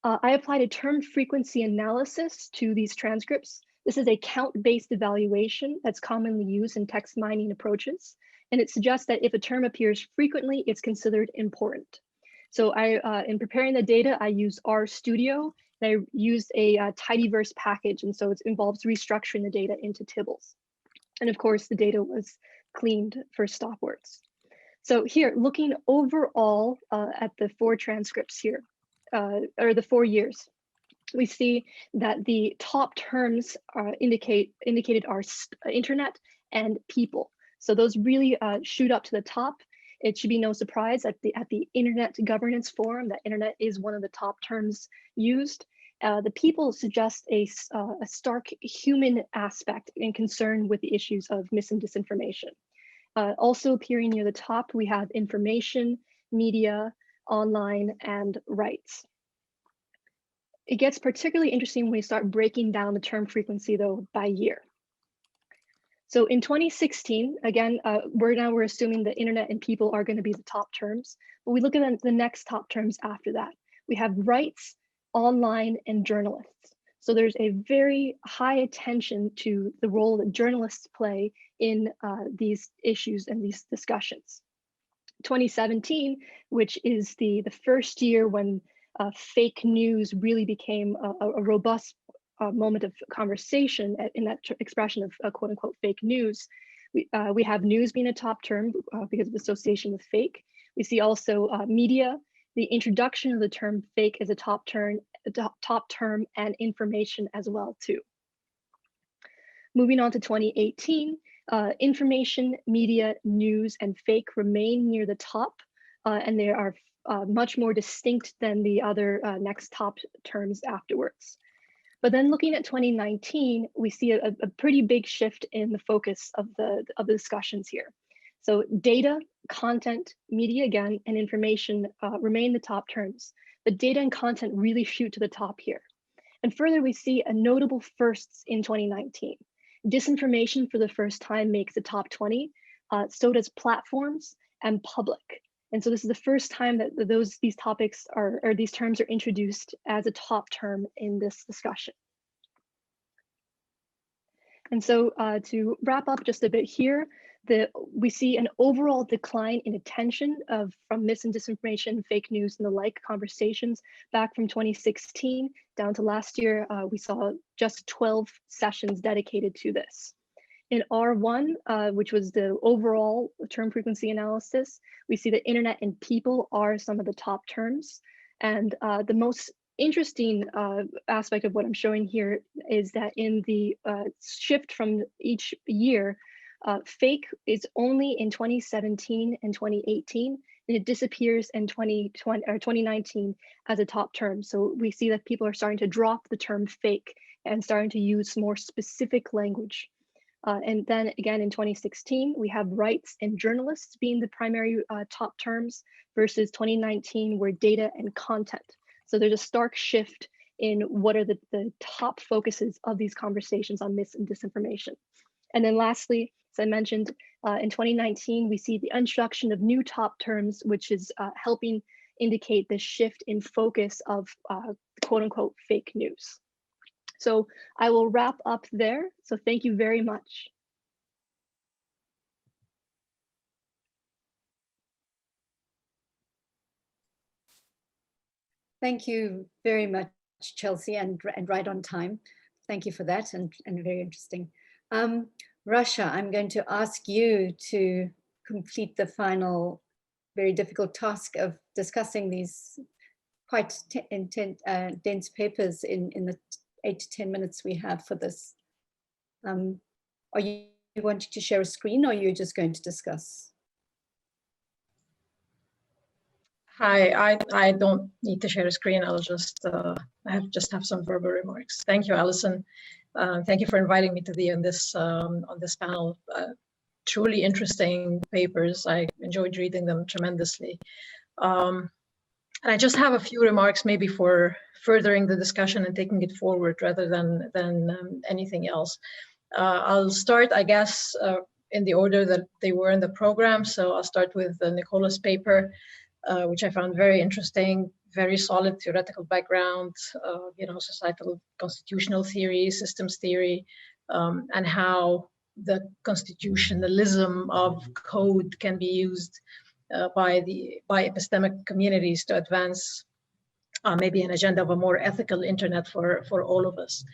I applied a term frequency analysis to these transcripts. This is a count-based evaluation that's commonly used in text mining approaches. And it suggests that if a term appears frequently, it's considered important. So in preparing the data, I used RStudio, and I used a tidyverse package. And so it involves restructuring the data into tables. And of course, the data was cleaned for stop words. So here, looking overall at the 4 transcripts here, or the 4 years, we see that the top terms indicated are internet and people. So those really shoot up to the top. It should be no surprise at the Internet Governance Forum that internet is one of the top terms used. The people suggest a stark human aspect and concern with the issues of mis and disinformation. Also appearing near the top, we have information, media, online, and rights. It gets particularly interesting when we start breaking down the term frequency though by year. So in 2016, again, we're assuming the internet and people are going to be the top terms, but we look at the next top terms after that. We have rights, online, and journalists. So there's a very high attention to the role that journalists play in these issues and these discussions. 2017, which is the first year when fake news really became a robust moment of conversation in that expression of quote unquote fake news. We have news being a top term because of association with fake. We see also media, the introduction of the term fake as a top term and information as well too. Moving on to 2018, information, media, news, and fake remain near the top, and they are much more distinct than the other next top terms afterwards. But then looking at 2019, we see a pretty big shift in the focus of the discussions here. So data, content, media again, and information remain the top terms. But data and content really shoot to the top here. And further, we see a notable firsts in 2019. Disinformation for the first time makes the top 20, so does platforms and public. And so this is the first time that these topics or these terms are introduced as a top term in this discussion. And so to wrap up just a bit here, we see an overall decline in attention from mis and disinformation, fake news, and the like conversations back from 2016 down to last year. We saw just 12 sessions dedicated to this. In R1, which was the overall term frequency analysis, we see that internet and people are some of the top terms. And the most interesting aspect of what I'm showing here is that in the shift from each year, fake is only in 2017 and 2018, and it disappears in 2020 or 2019 as a top term. So we see that people are starting to drop the term fake and starting to use more specific language. And then again, in 2016, we have rights and journalists being the primary top terms versus 2019, where data and content. So there's a stark shift in what are the top focuses of these conversations on mis and disinformation. And then lastly, as I mentioned, in 2019, we see the introduction of new top terms, which is helping indicate the shift in focus of quote unquote fake news. So I will wrap up there. So thank you very much.
Thank you very much, Chelsea, and right on time. Thank you for that, and very interesting. Rasha, I'm going to ask you to complete the final very difficult task of discussing these quite dense papers in the 8 to 10 minutes we have for this. Are you wanting to share a screen, or are you just going to discuss?
Hi, I don't need to share a screen. I'll just have some verbal remarks. Thank you, Alison. Thank you for inviting me to be on this panel. Truly interesting papers. I enjoyed reading them tremendously. And I just have a few remarks, maybe for furthering the discussion and taking it forward rather than anything else. I'll start, I guess, in the order that they were in the program. So I'll start with Nicola's paper, which I found very interesting, very solid theoretical background, societal constitutional theory, systems theory, and how the constitutionalism of code can be used by epistemic communities to advance maybe an agenda of a more ethical internet for all of us.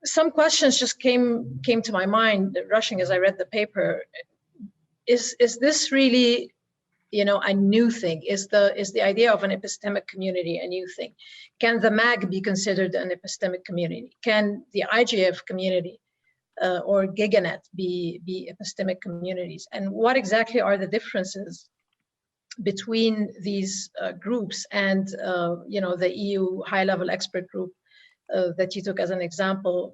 Some questions just came to my mind, rushing as I read the paper. Is this really, a new thing? Is the idea of an epistemic community a new thing? Can the MAG be considered an epistemic community? Can the IGF community or GigaNet be epistemic communities? And what exactly are the differences between these groups and the EU high-level expert group that you took as an example?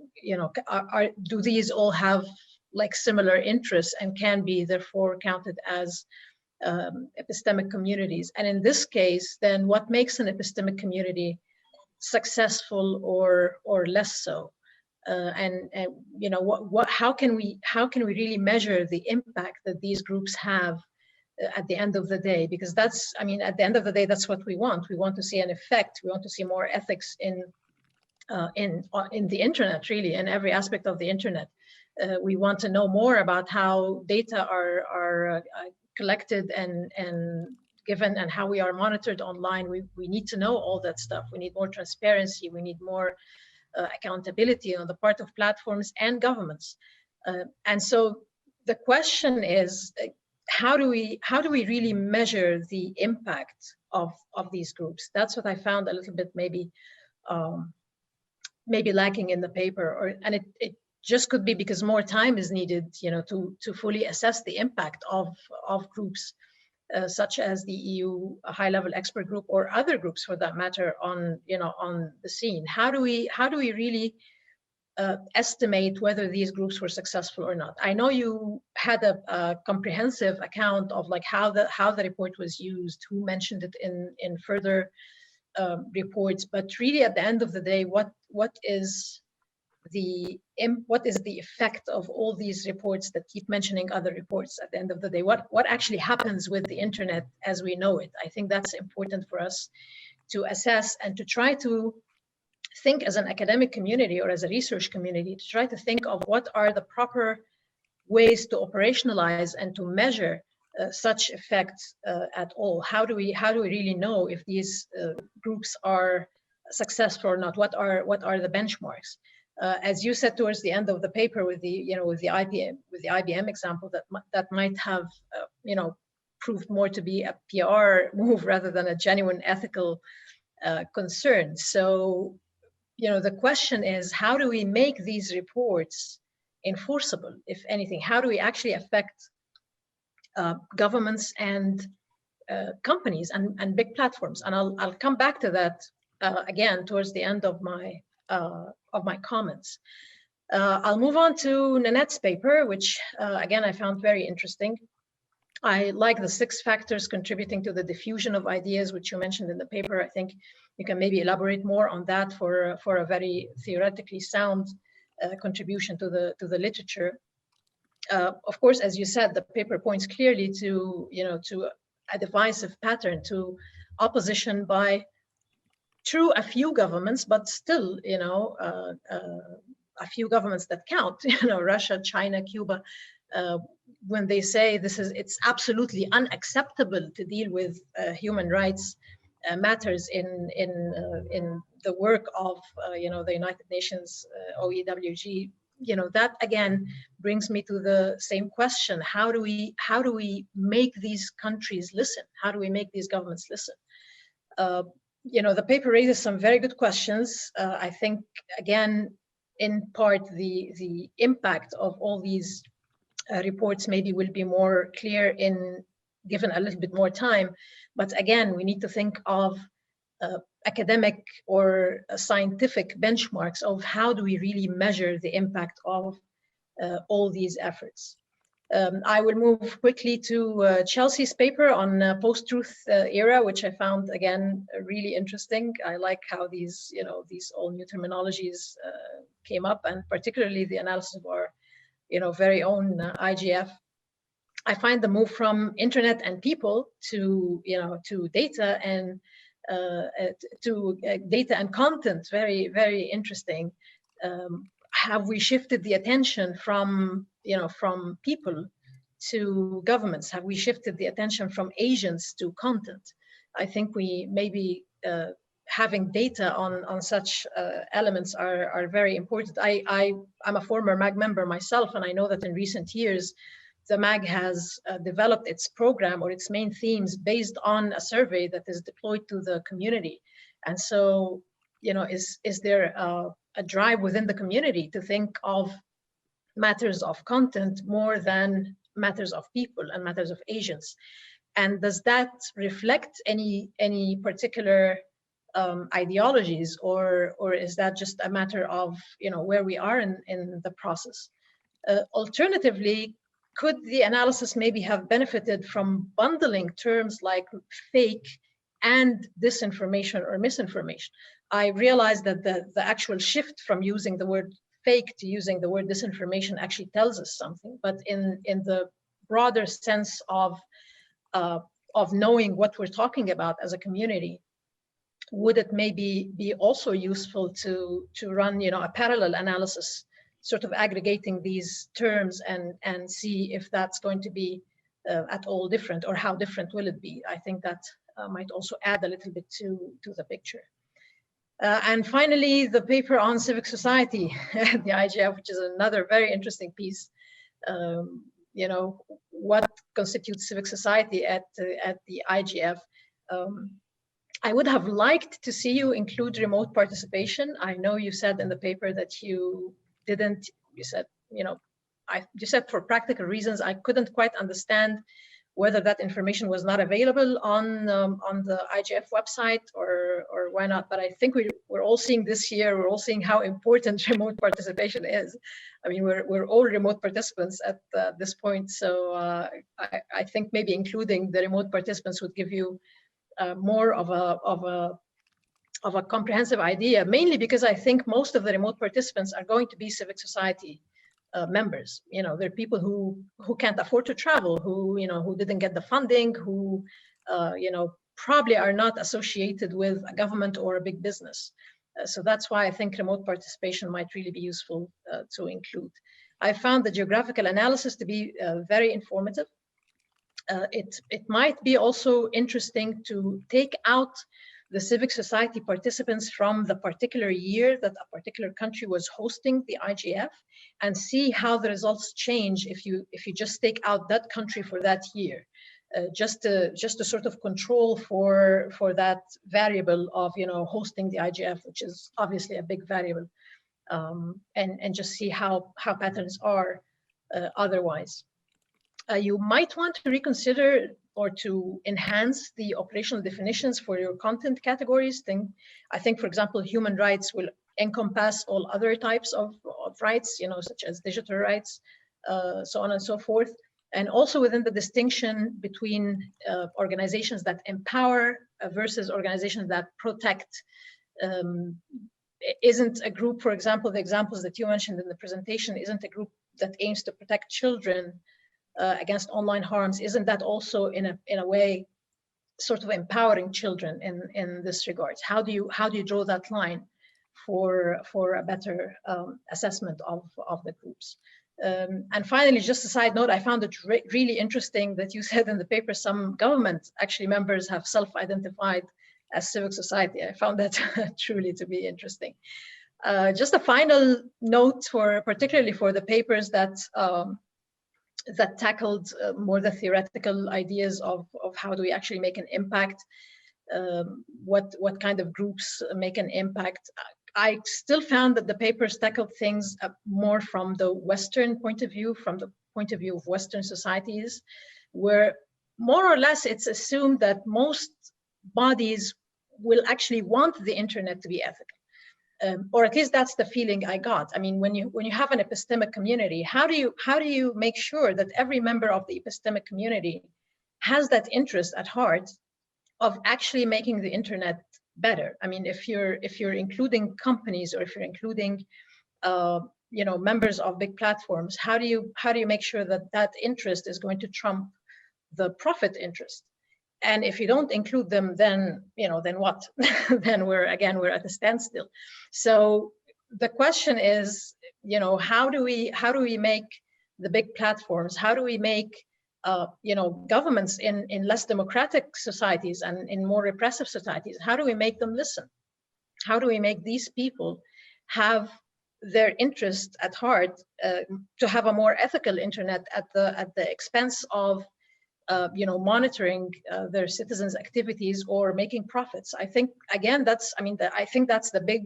Do these all have like similar interests and can be therefore counted as epistemic communities? And in this case, then what makes an epistemic community successful or less so? How can we really measure the impact that these groups have at the end of the day? Because at the end of the day, that's what we want. We want to see an effect. We want to see more ethics in the internet, really, in every aspect of the internet. We want to know more about how data are collected and given, and how we are monitored online. We need to know all that stuff. We need more transparency. We need more accountability on the part of platforms and governments. And so the question is, how do we really measure the impact of these groups? That's what I found a little bit maybe lacking in the paper, and it just could be because more time is needed, to fully assess the impact of groups such as the EU high-level expert group or other groups for that matter on the scene. How do we really estimate whether these groups were successful or not? I know you had a comprehensive account of like how the report was used, who mentioned it in further reports, but really at the end of the day, what is the effect of all these reports that keep mentioning other reports? At the end of the day, what actually happens with the internet as we know it? I think that's important for us to assess and to try to think as an academic community or as a research community, to try to think of what are the proper ways to operationalize and to measure such effects at all. How do we really know if these groups are successful or not? What are the benchmarks? As you said towards the end of the paper with the IBM example, that might have proved more to be a PR move rather than a genuine ethical concern. So the question is, how do we make these reports enforceable, if anything? How do we actually affect governments and companies and big platforms? And I'll come back to that again towards the end of my comments. I'll move on to Nanette's paper, which again I found very interesting. I like the 6 factors contributing to the diffusion of ideas, which you mentioned in the paper. I think you can maybe elaborate more on that for a very theoretically sound contribution to the literature. Of course, as you said, the paper points clearly to a divisive pattern, to opposition by a few governments, but still a few governments that count. Russia, China, Cuba. When they say it's absolutely unacceptable to deal with human rights matters in the work of the United Nations OEWG, you know, that again brings me to the same question: how do we make these countries listen? How do we make these governments listen? You know, the paper raises some very good questions. I think again, in part, the impact of all these reports maybe will be more clear in given a little bit more time. But again, we need to think of academic or scientific benchmarks of how do we really measure the impact of all these efforts. I will move quickly to Chelsea's paper on post-truth era, which I found again really interesting. I like how these, you know, these all new terminologies came up, and particularly the analysis of our, you know, very own IGF. I find the move from internet and people to, you know, to data and data and content very, very interesting. Have we shifted the attention from, you know, from people to governments? Have we shifted the attention from agents to content? I think we maybe having data on such elements are very important. I'm a former MAG member myself, and I know that in recent years, the MAG has developed its program or its main themes based on a survey that is deployed to the community. And so, you know, is there a drive within the community to think of matters of content more than matters of people and matters of agents? And does that reflect any particular ideologies, or is that just a matter of, you know, where we are in the process? Alternatively, could the analysis maybe have benefited from bundling terms like fake and disinformation or misinformation? I realized that the actual shift from using the word fake to using the word disinformation actually tells us something, but in the broader sense of knowing what we're talking about as a community, would it maybe be also useful to run, you know, a parallel analysis, sort of aggregating these terms and see if that's going to be at all different, or how different will it be? I think that might also add a little bit to the picture. And finally, the paper on civic society, the IGF, which is another very interesting piece. You know, what constitutes civic society at the IGF? I would have liked to see you include remote participation. I know you said in the paper that you didn't. You said, you know, you said for practical reasons. I couldn't quite understand whether that information was not available on the IGF website or why not. But I think we're all seeing this year, we're all seeing how important remote participation is. I mean, we're all remote participants at this point. So I think maybe including the remote participants would give you more of a comprehensive idea, mainly because I think most of the remote participants are going to be civic society members. You know, they're people who can't afford to travel, who didn't get the funding, who probably are not associated with a government or a big business. So that's why I think remote participation might really be useful to include. I found the geographical analysis to be very informative. It might be also interesting to take out the civic society participants from the particular year that a particular country was hosting the IGF, and see how the results change if you just take out that country for that year, just to sort of control for that variable of hosting the IGF, which is obviously a big variable, and just see how patterns are otherwise. You might want to reconsider or to enhance the operational definitions for your content categories. I think, for example, human rights will encompass all other types of rights, such as digital rights, so on and so forth. And also within the distinction between organizations that empower versus organizations that protect. Isn't a group, for example, the examples that you mentioned in the presentation, isn't a group that aims to protect children against online harms, isn't that also in a way sort of empowering children in this regard? How do you draw that line for a better assessment of the groups? And finally, just a side note, I found it really interesting that you said in the paper some government members have self-identified as civic society. I found that truly to be interesting. Just a final note particularly for the papers that that tackled more the theoretical ideas of how do we actually make an impact, what kind of groups make an impact. I still found that the papers tackled things more from the Western point of view, from the point of view of Western societies, where more or less it's assumed that most bodies will actually want the internet to be ethical. Or at least that's the feeling I got. I mean, when you have an epistemic community, how do you make sure that every member of the epistemic community has that interest at heart of actually making the internet better? I mean, if you're including companies, or if you're including members of big platforms, how do you make sure that that interest is going to trump the profit interest? And if you don't include them, then then what? Then we're at a standstill. So the question is, how do we make the big platforms? How do we make governments in less democratic societies and in more repressive societies? How do we make them listen? How do we make these people have their interest at heart to have a more ethical internet at the expense of monitoring their citizens' activities or making profits? I think again I think that's the big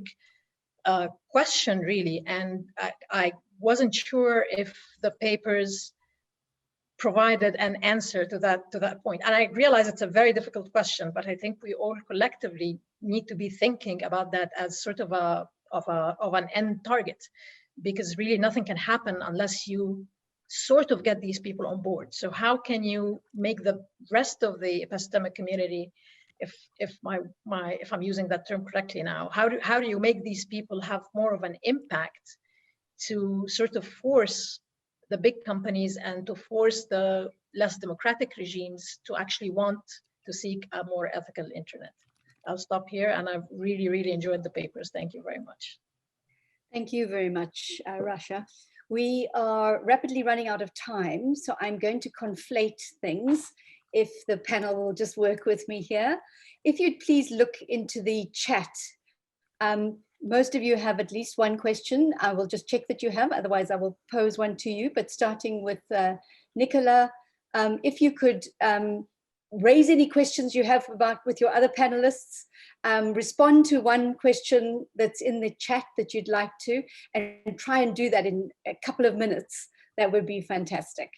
question really, and I wasn't sure if the papers provided an answer to that point. And I realize it's a very difficult question, but I think we all collectively need to be thinking about that as sort of an end target, because really nothing can happen unless you sort of get these people on board. So how can you make the rest of the epistemic community, if I'm using that term correctly now, how do you make these people have more of an impact to sort of force the big companies and to force the less democratic regimes to actually want to seek a more ethical internet? I'll stop here, and I've really enjoyed the papers. Thank you very much.
Thank you very much, Rasha. We are rapidly running out of time, so I'm going to conflate things if the panel will just work with me here. If you'd please look into the chat. Most of you have at least one question. I will just check that you have, otherwise I will pose one to you, but starting with Nicola, if you could raise any questions you have with your other panelists, respond to one question that's in the chat that you'd like to, and try and do that in a couple of minutes. That would be fantastic.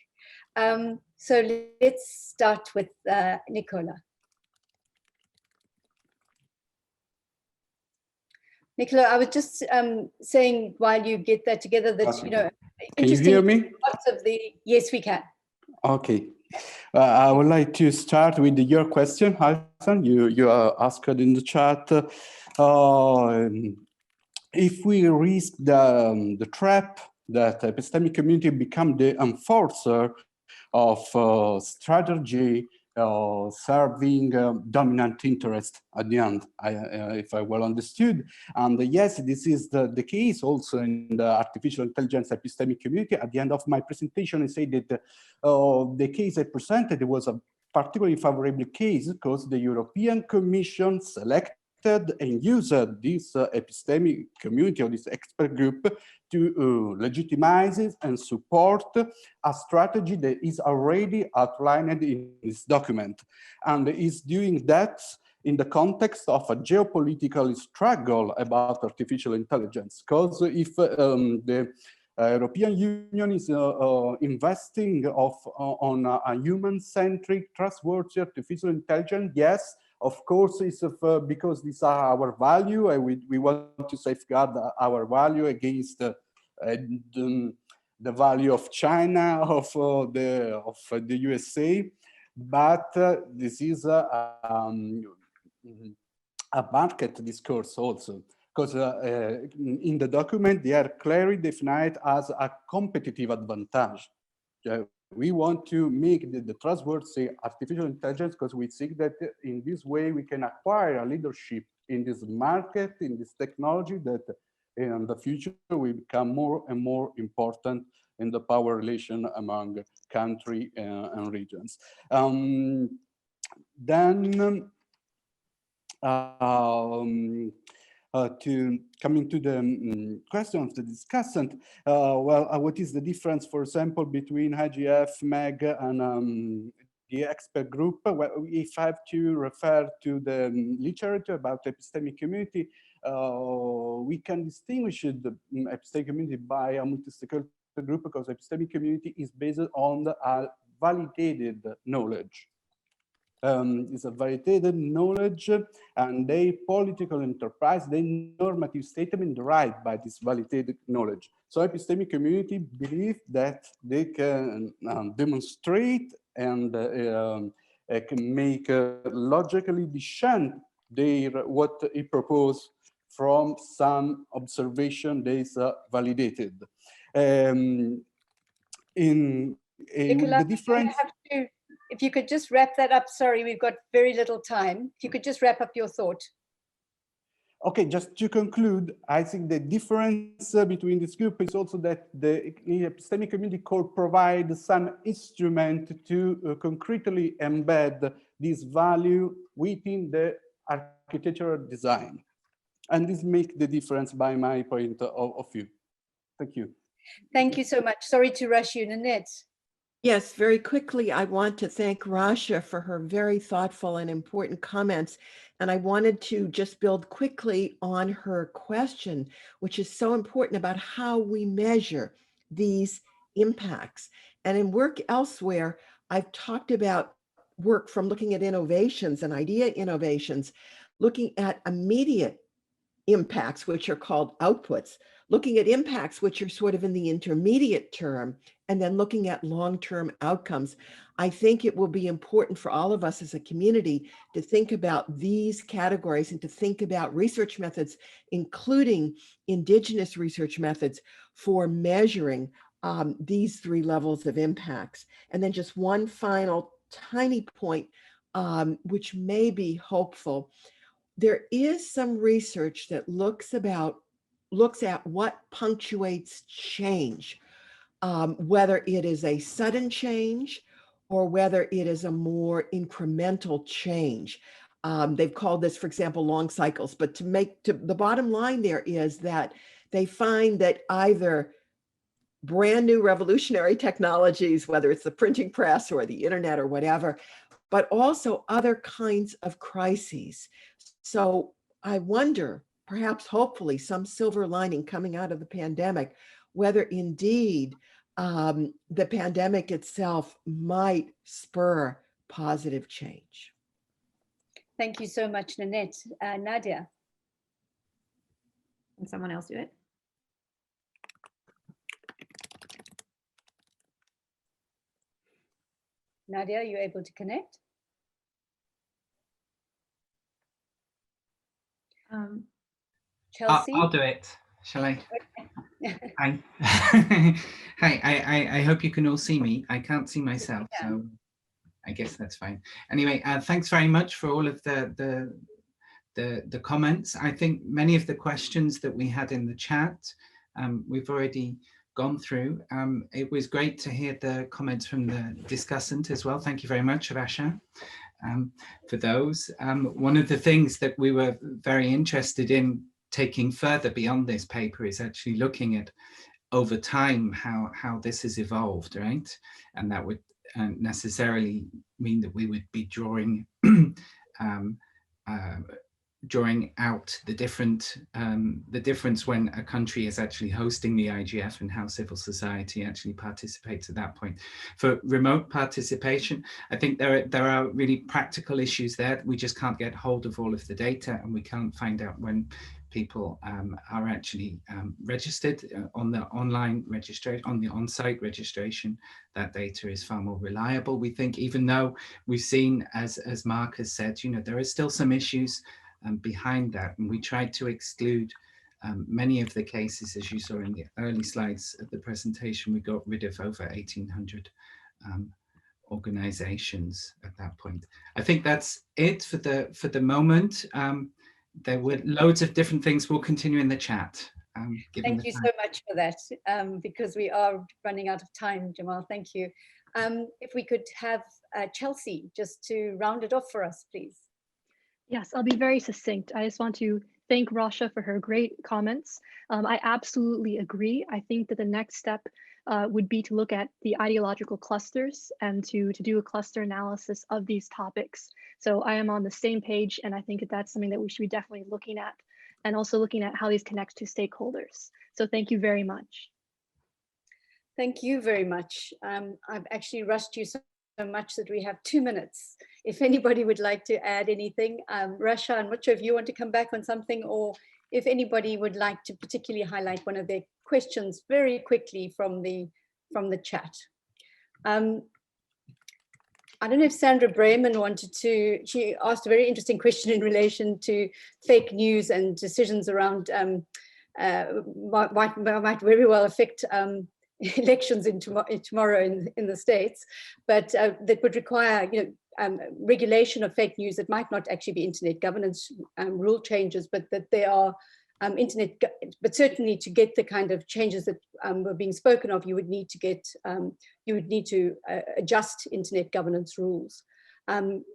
So let's start with Nicola. Nicola, I was just saying while you get that together that,
okay. Can you hear me?
Parts of yes, we can.
Okay. I would like to start with your question, Alison. You asked in the chat if we risk the trap that epistemic community become the enforcer of strategy serving dominant interest at the end, if I well understood. And yes, this is the case also in the artificial intelligence epistemic community. At the end of my presentation, I said that the case I presented was a particularly favorable case because the European Commission selected and used this epistemic community or this expert group to legitimize and support a strategy that is already outlined in this document, and is doing that in the context of a geopolitical struggle about artificial intelligence. Because if the European Union is investing on a human-centric, trustworthy artificial intelligence, yes, of course, it's because these are our value, and we want to safeguard our value against the value of China, of the USA. But this is a market discourse also, because in the document they are clearly defined as a competitive advantage. We want to make the trustworthy artificial intelligence because we think that in this way we can acquire a leadership in this market, in this technology that in the future will become more and more important in the power relation among country and regions. to coming to the question of the discussant, what is the difference, for example, between IGF, MEG, and the expert group? Well, if I have to refer to the literature about the epistemic community, we can distinguish the epistemic community by a multi-stakeholder group, because epistemic community is based on the validated knowledge. It's a validated knowledge, and their political enterprise, their normative statement derived by this validated knowledge. So epistemic community believe that they can demonstrate and can make logically descend what it proposed from some observation that is validated.
Nicola,
the difference.
If you could just wrap that up. Sorry, we've got very little time. If you could just wrap up your thought.
Okay, just to conclude, I think the difference between this group is also that the epistemic community could provide some instrument to concretely embed this value within the architectural design. And this makes the difference by my point of view. Thank you.
Thank you so much. Sorry to rush you, Nanette.
Yes, very quickly, I want to thank Rasha for her very thoughtful and important comments. And I wanted to just build quickly on her question, which is so important, about how we measure these impacts. And in work elsewhere, I've talked about work from looking at innovations and idea innovations, looking at immediate impacts, which are called outputs, looking at impacts, which are sort of in the intermediate term, and then looking at long-term outcomes. I think it will be important for all of us as a community to think about these categories and to think about research methods, including indigenous research methods, for measuring these three levels of impacts. And then just one final tiny point, which may be hopeful. There is some research that looks at what punctuates change, whether it is a sudden change or whether it is a more incremental change. They've called this, for example, long cycles, but the bottom line there is that they find that either brand new revolutionary technologies, whether it's the printing press or the internet or whatever, but also other kinds of crises. So I wonder, perhaps hopefully some silver lining coming out of the pandemic, whether indeed the pandemic itself might spur positive change.
Thank you so much, Nanette. Nadia.
Can someone else do it?
Nadia, are you able to connect? Chelsea?
I'll do it. Shall I?
Okay.
Hi. Hi. I hope you can all see me. I can't see myself, so I guess that's fine. Anyway, thanks very much for all of the comments. I think many of the questions that we had in the chat, we've already gone through. It was great to hear the comments from the discussant as well. Thank you very much, Rasha, for those. One of the things that we were very interested in taking further beyond this paper is actually looking at over time how this has evolved, right? And that would necessarily mean that we would be drawing drawing out the difference when a country is actually hosting the IGF and how civil society actually participates at that point. For remote participation, I think there are really practical issues there. We just can't get hold of all of the data, and we can't find out when people are actually registered on the online registration, on the on-site registration. That data is far more reliable. We think, even though we've seen, as Mark has said, you know, there are still some issues behind that, and we tried to exclude many of the cases. As you saw in the early slides of the presentation, we got rid of over 1,800 organizations at that point. I think that's it for the moment. There were loads of different things. We'll continue in the chat.
Thank you so much for that, because we are running out of time, Jamal. Thank you. If we could have Chelsea just to round it off for us, please.
Yes, I'll be very succinct. I just want to thank Rasha for her great comments. I absolutely agree. I think that the next step would be to look at the ideological clusters and to do a cluster analysis of these topics. So I am on the same page, and I think that that's something that we should be definitely looking at, and also looking at how these connect to stakeholders. So thank you very much.
Thank you very much. I've actually rushed you so much that we have 2 minutes. If anybody would like to add anything, Rasha, I'm not sure if you want to come back on something, or if anybody would like to particularly highlight one of their questions very quickly from the chat. I don't know if Sandra Bremen wanted to, she asked a very interesting question in relation to fake news and decisions around might very well affect elections tomorrow in the States, but that would require, regulation of fake news. It might not actually be internet governance rule changes, but that there are but certainly to get the kind of changes that were being spoken of, you would need to adjust internet governance rules.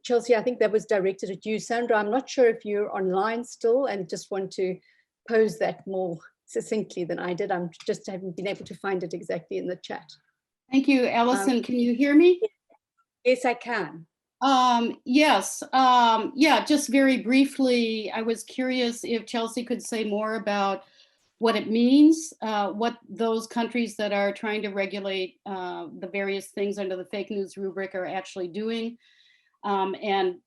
Chelsea, I think that was directed at you. Sandra, I'm not sure if you're online still and just want to pose that more succinctly than I did. I just haven't been able to find it exactly in the chat.
Thank you, Alison. Can you hear me?
Yes, I can.
Yes, yeah, just very briefly, I was curious if Chelsea could say more about what it means, what those countries that are trying to regulate the various things under the fake news rubric are actually doing, and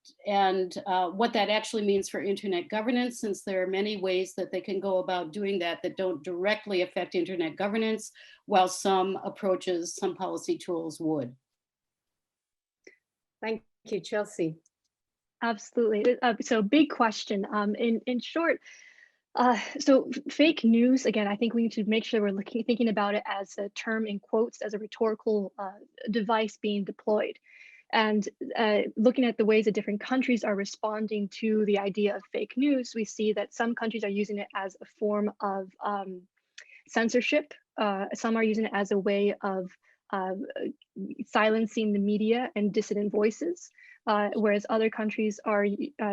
what that actually means for internet governance, since there are many ways that they can go about doing that that don't directly affect internet governance, while some approaches, some policy tools would.
Thank you, Chelsea.
Absolutely. So big question. In short, so fake news, again, I think we need to make sure we're thinking about it as a term in quotes, as a rhetorical device being deployed. And looking at the ways that different countries are responding to the idea of fake news, we see that some countries are using it as a form of censorship. Some are using it as a way of silencing the media and dissident voices, whereas other countries are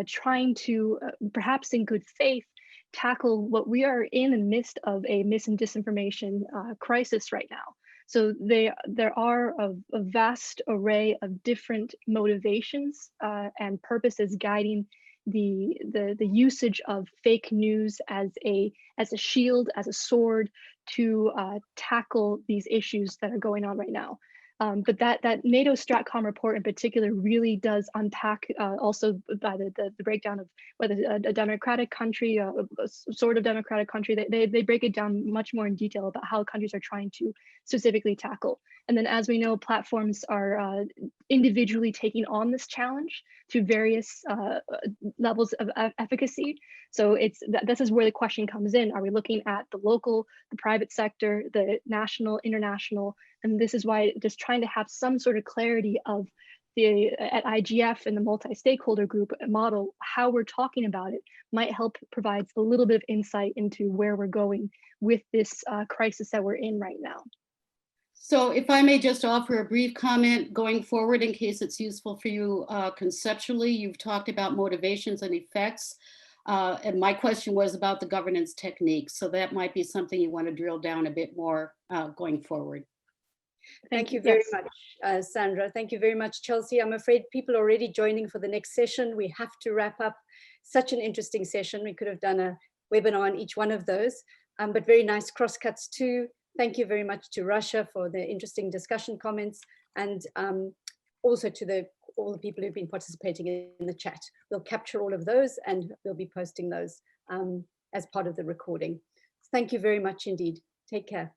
trying to, perhaps in good faith, tackle what we are in the midst of a mis and disinformation crisis right now. So there are a vast array of different motivations and purposes guiding the usage of fake news as a shield, as a sword to tackle these issues that are going on right now. But that NATO Stratcom report in particular really does unpack also by the breakdown of whether a democratic country, a sort of democratic country, they break it down much more in detail about how countries are trying to specifically tackle. And then, as we know, platforms are individually taking on this challenge to various levels of efficacy. So this is where the question comes in. Are we looking at the local, the private sector, the national, international? And this is why just trying to have some sort of clarity of at IGF and the multi-stakeholder group model, how we're talking about it might help provide a little bit of insight into where we're going with this crisis that we're in right now.
So if I may just offer a brief comment going forward in case it's useful for you conceptually, you've talked about motivations and effects. And my question was about the governance techniques. So that might be something you want to drill down a bit more going forward.
Thank you very much, Sandra. Thank you very much, Chelsea. I'm afraid people are already joining for the next session. We have to wrap up. Such an interesting session. We could have done a webinar on each one of those, but very nice crosscuts too. Thank you very much to Rasha for the interesting discussion comments, and also to all the people who've been participating in the chat. We'll capture all of those and we'll be posting those as part of the recording. Thank you very much indeed. Take care.